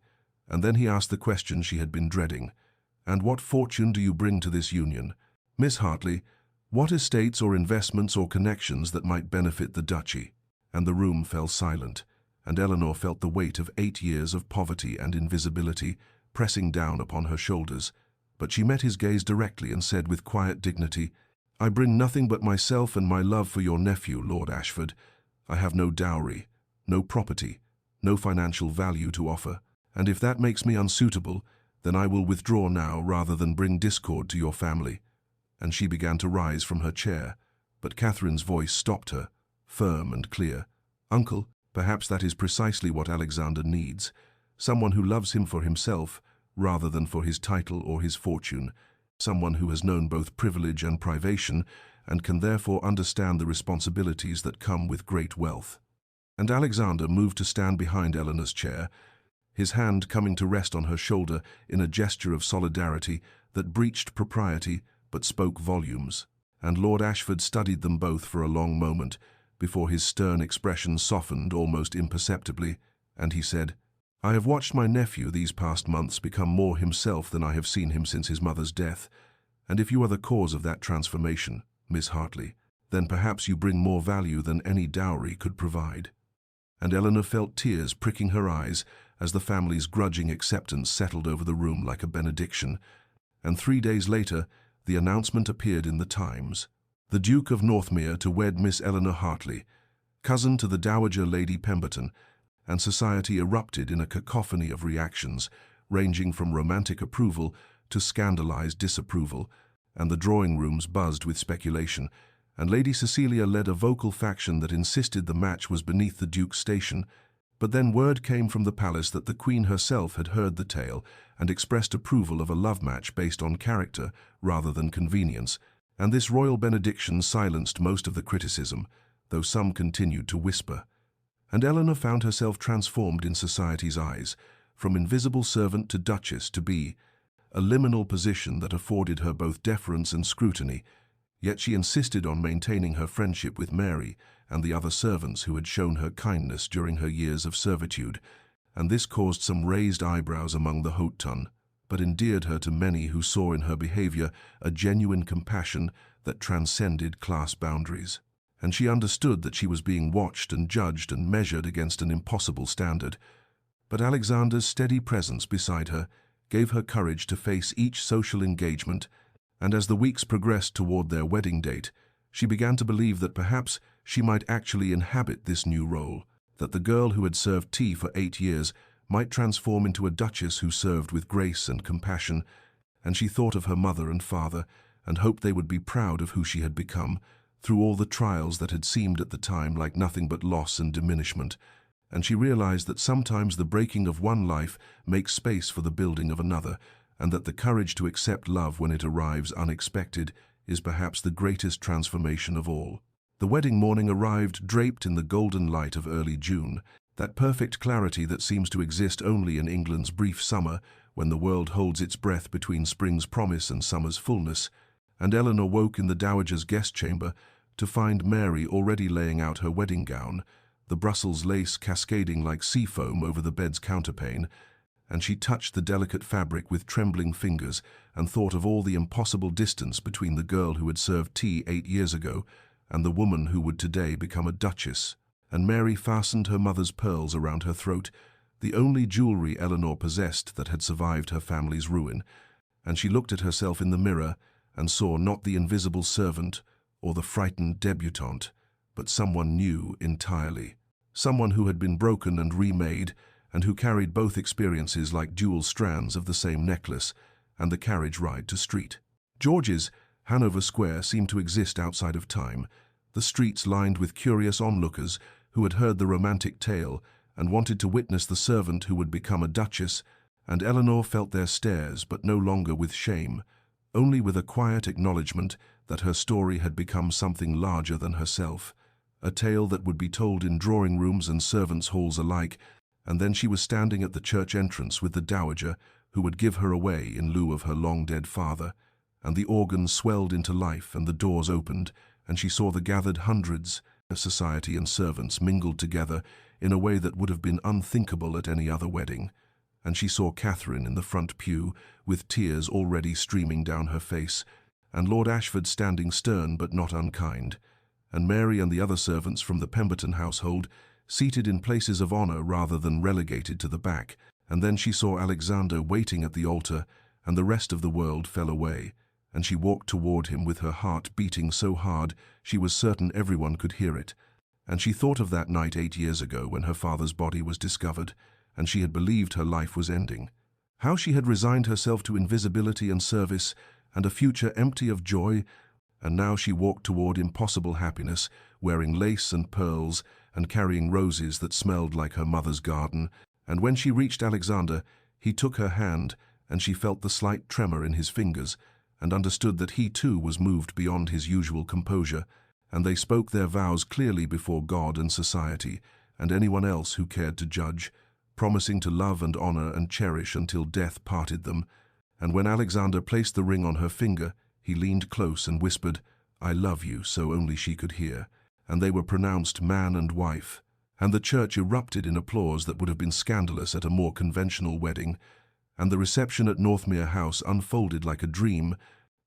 [SPEAKER 1] And then he asked the question she had been dreading. "And what fortune do you bring to this union? Miss Hartley, what estates or investments or connections that might benefit the duchy?" And the room fell silent, and Eleanor felt the weight of 8 years of poverty and invisibility pressing down upon her shoulders. But she met his gaze directly and said with quiet dignity, "I bring nothing but myself and my love for your nephew, Lord Ashford. I have no dowry, no property, no financial value to offer, and if that makes me unsuitable, then I will withdraw now rather than bring discord to your family." And she began to rise from her chair, but Catherine's voice stopped her, firm and clear. "Uncle, perhaps that is precisely what Alexander needs, someone who loves him for himself rather than for his title or his fortune, someone who has known both privilege and privation and can therefore understand the responsibilities that come with great wealth." And Alexander moved to stand behind Eleanor's chair, his hand coming to rest on her shoulder in a gesture of solidarity that breached propriety but spoke volumes. And Lord Ashford studied them both for a long moment before his stern expression softened almost imperceptibly, and he said, "I have watched my nephew these past months become more himself than I have seen him since his mother's death, and if you are the cause of that transformation, Miss Hartley, then perhaps you bring more value than any dowry could provide." And Eleanor felt tears pricking her eyes as the family's grudging acceptance settled over the room like a benediction, and 3 days later the announcement appeared in the Times. The Duke of Northmere to wed Miss Eleanor Hartley, cousin to the Dowager Lady Pemberton, and society erupted in a cacophony of reactions, ranging from romantic approval to scandalized disapproval, and the drawing rooms buzzed with speculation, and Lady Cecilia led a vocal faction that insisted the match was beneath the Duke's station. But then word came from the palace that the Queen herself had heard the tale and expressed approval of a love match based on character rather than convenience, and this royal benediction silenced most of the criticism, though some continued to whisper. And Eleanor found herself transformed in society's eyes, from invisible servant to duchess to be, a liminal position that afforded her both deference and scrutiny, yet she insisted on maintaining her friendship with Mary and the other servants who had shown her kindness during her years of servitude, and this caused some raised eyebrows among the haute ton, but endeared her to many who saw in her behavior a genuine compassion that transcended class boundaries. And she understood that she was being watched and judged and measured against an impossible standard. But Alexander's steady presence beside her gave her courage to face each social engagement, and as the weeks progressed toward their wedding date, she began to believe that perhaps she might actually inhabit this new role, that the girl who had served tea for 8 years might transform into a duchess who served with grace and compassion, and she thought of her mother and father and hoped they would be proud of who she had become, through all the trials that had seemed at the time like nothing but loss and diminishment. And she realized that sometimes the breaking of one life makes space for the building of another, and that the courage to accept love when it arrives unexpected is perhaps the greatest transformation of all. The wedding morning arrived draped in the golden light of early June, that perfect clarity that seems to exist only in England's brief summer, when the world holds its breath between spring's promise and summer's fullness. And Eleanor woke in the dowager's guest chamber to find Mary already laying out her wedding gown, the Brussels lace cascading like sea foam over the bed's counterpane, and she touched the delicate fabric with trembling fingers and thought of all the impossible distance between the girl who had served tea 8 years ago and the woman who would today become a duchess. And Mary fastened her mother's pearls around her throat, the only jewelry Eleanor possessed that had survived her family's ruin, and she looked at herself in the mirror and saw not the invisible servant or the frightened debutante, but someone new entirely, someone who had been broken and remade, and who carried both experiences like dual strands of the same necklace and the carriage ride to street. George's Hanover Square seemed to exist outside of time, the streets lined with curious onlookers who had heard the romantic tale and wanted to witness the servant who would become a duchess, and Eleanor felt their stares, but no longer with shame, only with a quiet acknowledgement that her story had become something larger than herself, a tale that would be told in drawing rooms and servants' halls alike. And then she was standing at the church entrance with the dowager who would give her away in lieu of her long-dead father, and the organ swelled into life and the doors opened, and she saw the gathered hundreds of society and servants mingled together in a way that would have been unthinkable at any other wedding. And she saw Catherine in the front pew, with tears already streaming down her face, and Lord Ashford standing stern but not unkind, and Mary and the other servants from the Pemberton household seated in places of honor rather than relegated to the back. And then she saw Alexander waiting at the altar, and the rest of the world fell away, and she walked toward him with her heart beating so hard she was certain everyone could hear it. And she thought of that night 8 years ago when her father's body was discovered, and she had believed her life was ending. How she had resigned herself to invisibility and service, and a future empty of joy, and now she walked toward impossible happiness, wearing lace and pearls, and carrying roses that smelled like her mother's garden. And when she reached Alexander, he took her hand, and she felt the slight tremor in his fingers, and understood that he too was moved beyond his usual composure, and they spoke their vows clearly before God and society, and anyone else who cared to judge, promising to love and honor and cherish until death parted them. And when Alexander placed the ring on her finger, he leaned close and whispered, "I love you," so only she could hear, and they were pronounced man and wife. And the church erupted in applause that would have been scandalous at a more conventional wedding, and the reception at Northmere House unfolded like a dream,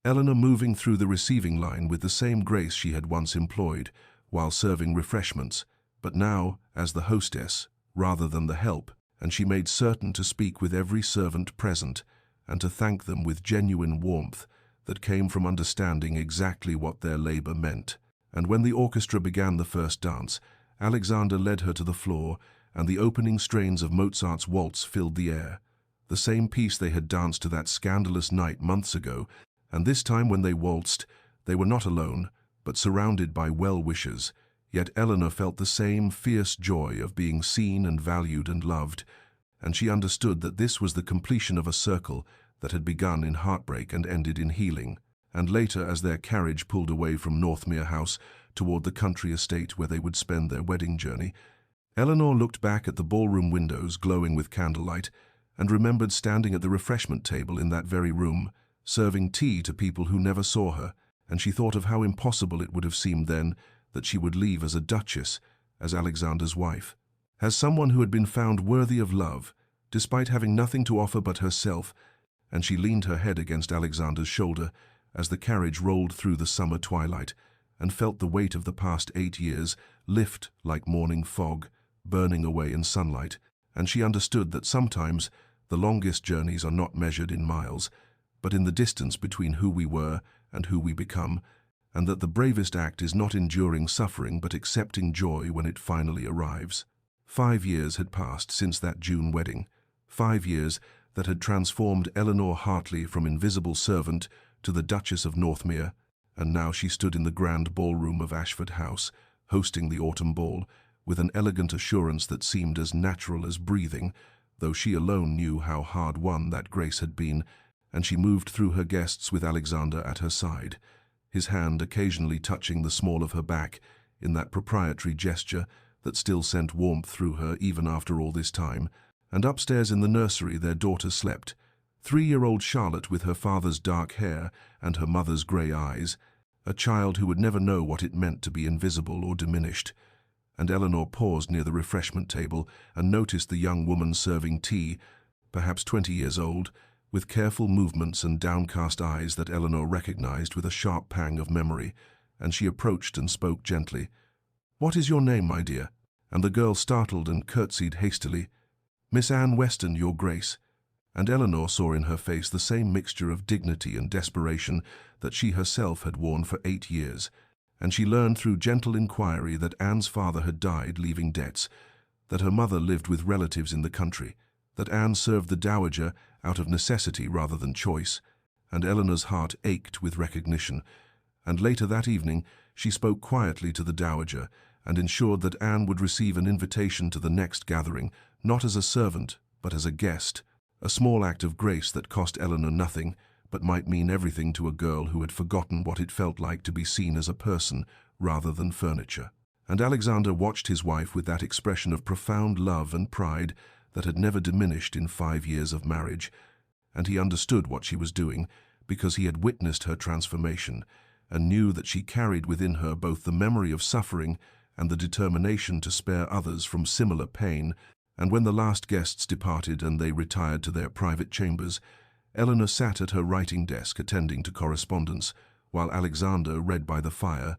[SPEAKER 1] Eleanor moving through the receiving line with the same grace she had once employed, while serving refreshments, but now as the hostess rather than the help, and she made certain to speak with every servant present, and to thank them with genuine warmth that came from understanding exactly what their labor meant. And when the orchestra began the first dance, Alexander led her to the floor, and the opening strains of Mozart's waltz filled the air, the same piece they had danced to that scandalous night months ago. And this time when they waltzed, they were not alone, but surrounded by well-wishers, yet Eleanor felt the same fierce joy of being seen and valued and loved, and she understood that this was the completion of a circle that had begun in heartbreak and ended in healing. And later, as their carriage pulled away from Northmere House toward the country estate where they would spend their wedding journey, Eleanor looked back at the ballroom windows glowing with candlelight and remembered standing at the refreshment table in that very room, serving tea to people who never saw her, and she thought of how impossible it would have seemed then that she would leave as a duchess, as Alexander's wife, as someone who had been found worthy of love, despite having nothing to offer but herself. And she leaned her head against Alexander's shoulder as the carriage rolled through the summer twilight, and felt the weight of the past 8 years lift like morning fog, burning away in sunlight. And she understood that sometimes the longest journeys are not measured in miles, but in the distance between who we were and who we become, and that the bravest act is not enduring suffering but accepting joy when it finally arrives. 5 years had passed since that June wedding, 5 years that had transformed Eleanor Hartley from invisible servant to the Duchess of Northmere, and now she stood in the grand ballroom of Ashford House, hosting the autumn ball, with an elegant assurance that seemed as natural as breathing, though she alone knew how hard-won that grace had been, and she moved through her guests with Alexander at her side, his hand occasionally touching the small of her back in that proprietary gesture that still sent warmth through her even after all this time. And upstairs in the nursery their daughter slept, 3-year-old Charlotte with her father's dark hair and her mother's grey eyes, a child who would never know what it meant to be invisible or diminished. And Eleanor paused near the refreshment table and noticed the young woman serving tea, perhaps 20 years old, with careful movements and downcast eyes that Eleanor recognized with a sharp pang of memory, and she approached and spoke gently. "What is your name, my dear?" And the girl startled and curtsied hastily. "Miss Anne Weston, your grace." And Eleanor saw in her face the same mixture of dignity and desperation that she herself had worn for 8 years, and she learned through gentle inquiry that Anne's father had died leaving debts, that her mother lived with relatives in the country, that Anne served the dowager out of necessity rather than choice, and Eleanor's heart ached with recognition. And later that evening she spoke quietly to the dowager and ensured that Anne would receive an invitation to the next gathering, not as a servant, but as a guest, a small act of grace that cost Eleanor nothing, but might mean everything to a girl who had forgotten what it felt like to be seen as a person rather than furniture. And Alexander watched his wife with that expression of profound love and pride that had never diminished in 5 years of marriage, and he understood what she was doing because he had witnessed her transformation and knew that she carried within her both the memory of suffering and the determination to spare others from similar pain. And when the last guests departed and they retired to their private chambers, Eleanor sat at her writing desk attending to correspondence, while Alexander read by the fire,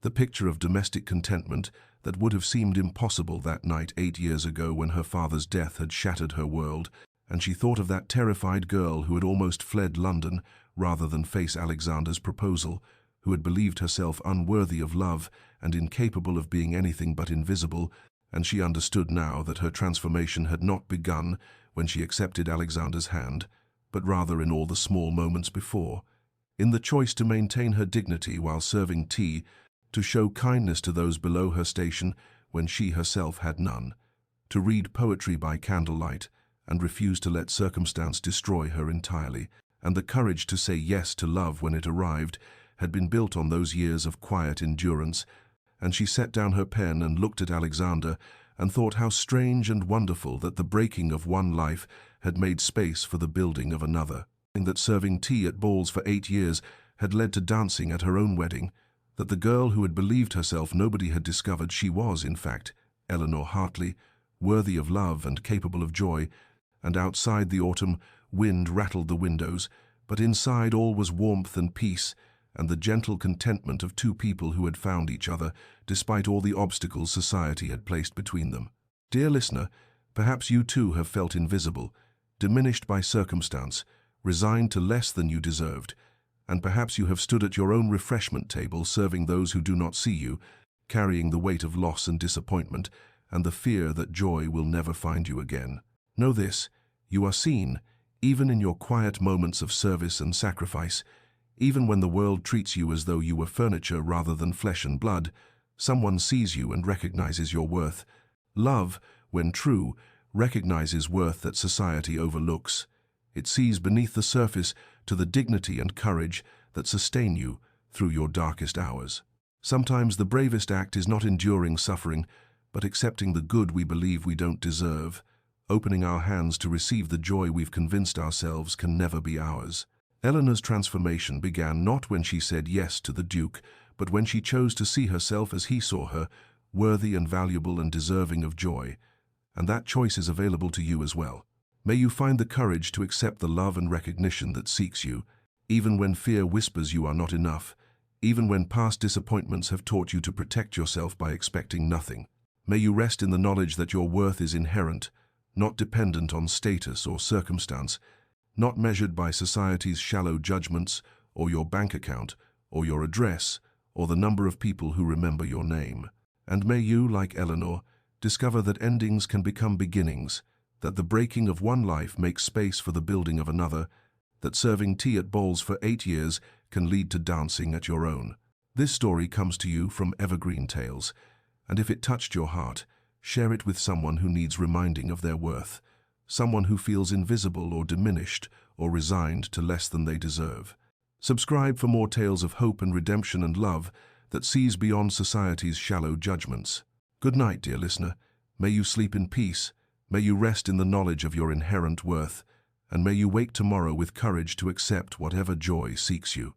[SPEAKER 1] the picture of domestic contentment that would have seemed impossible that night 8 years ago when her father's death had shattered her world, and she thought of that terrified girl who had almost fled London rather than face Alexander's proposal, who had believed herself unworthy of love and incapable of being anything but invisible, and she understood now that her transformation had not begun when she accepted Alexander's hand, but rather in all the small moments before, in the choice to maintain her dignity while serving tea, to show kindness to those below her station when she herself had none, to read poetry by candlelight and refuse to let circumstance destroy her entirely, and the courage to say yes to love when it arrived had been built on those years of quiet endurance. And she set down her pen and looked at Alexander and thought how strange and wonderful that the breaking of one life had made space for the building of another, and that serving tea at balls for 8 years had led to dancing at her own wedding, that the girl who had believed herself nobody had discovered she was, in fact, Eleanor Hartley, worthy of love and capable of joy. And outside the autumn wind rattled the windows, but inside all was warmth and peace, and the gentle contentment of two people who had found each other, despite all the obstacles society had placed between them. Dear listener, perhaps you too have felt invisible, diminished by circumstance, resigned to less than you deserved, and perhaps you have stood at your own refreshment table serving those who do not see you, carrying the weight of loss and disappointment, and the fear that joy will never find you again. Know this, you are seen, even in your quiet moments of service and sacrifice. Even when the world treats you as though you were furniture rather than flesh and blood, someone sees you and recognizes your worth. Love, when true, recognizes worth that society overlooks. It sees beneath the surface to the dignity and courage that sustain you through your darkest hours. Sometimes the bravest act is not enduring suffering, but accepting the good we believe we don't deserve, opening our hands to receive the joy we've convinced ourselves can never be ours. Eleanor's transformation began not when she said yes to the Duke, but when she chose to see herself as he saw her, worthy and valuable and deserving of joy. And that choice is available to you as well. May you find the courage to accept the love and recognition that seeks you, even when fear whispers you are not enough, even when past disappointments have taught you to protect yourself by expecting nothing. May you rest in the knowledge that your worth is inherent, not dependent on status or circumstance, not measured by society's shallow judgments, or your bank account, or your address, or the number of people who remember your name. And may you, like Eleanor, discover that endings can become beginnings, that the breaking of one life makes space for the building of another, that serving tea at balls for 8 years can lead to dancing at your own. This story comes to you from Evergreen Tales, and if it touched your heart, share it with someone who needs reminding of their worth, someone who feels invisible or diminished or resigned to less than they deserve. Subscribe for more tales of hope and redemption and love that sees beyond society's shallow judgments. Good night, dear listener. May you sleep in peace, may you rest in the knowledge of your inherent worth, and may you wake tomorrow with courage to accept whatever joy seeks you.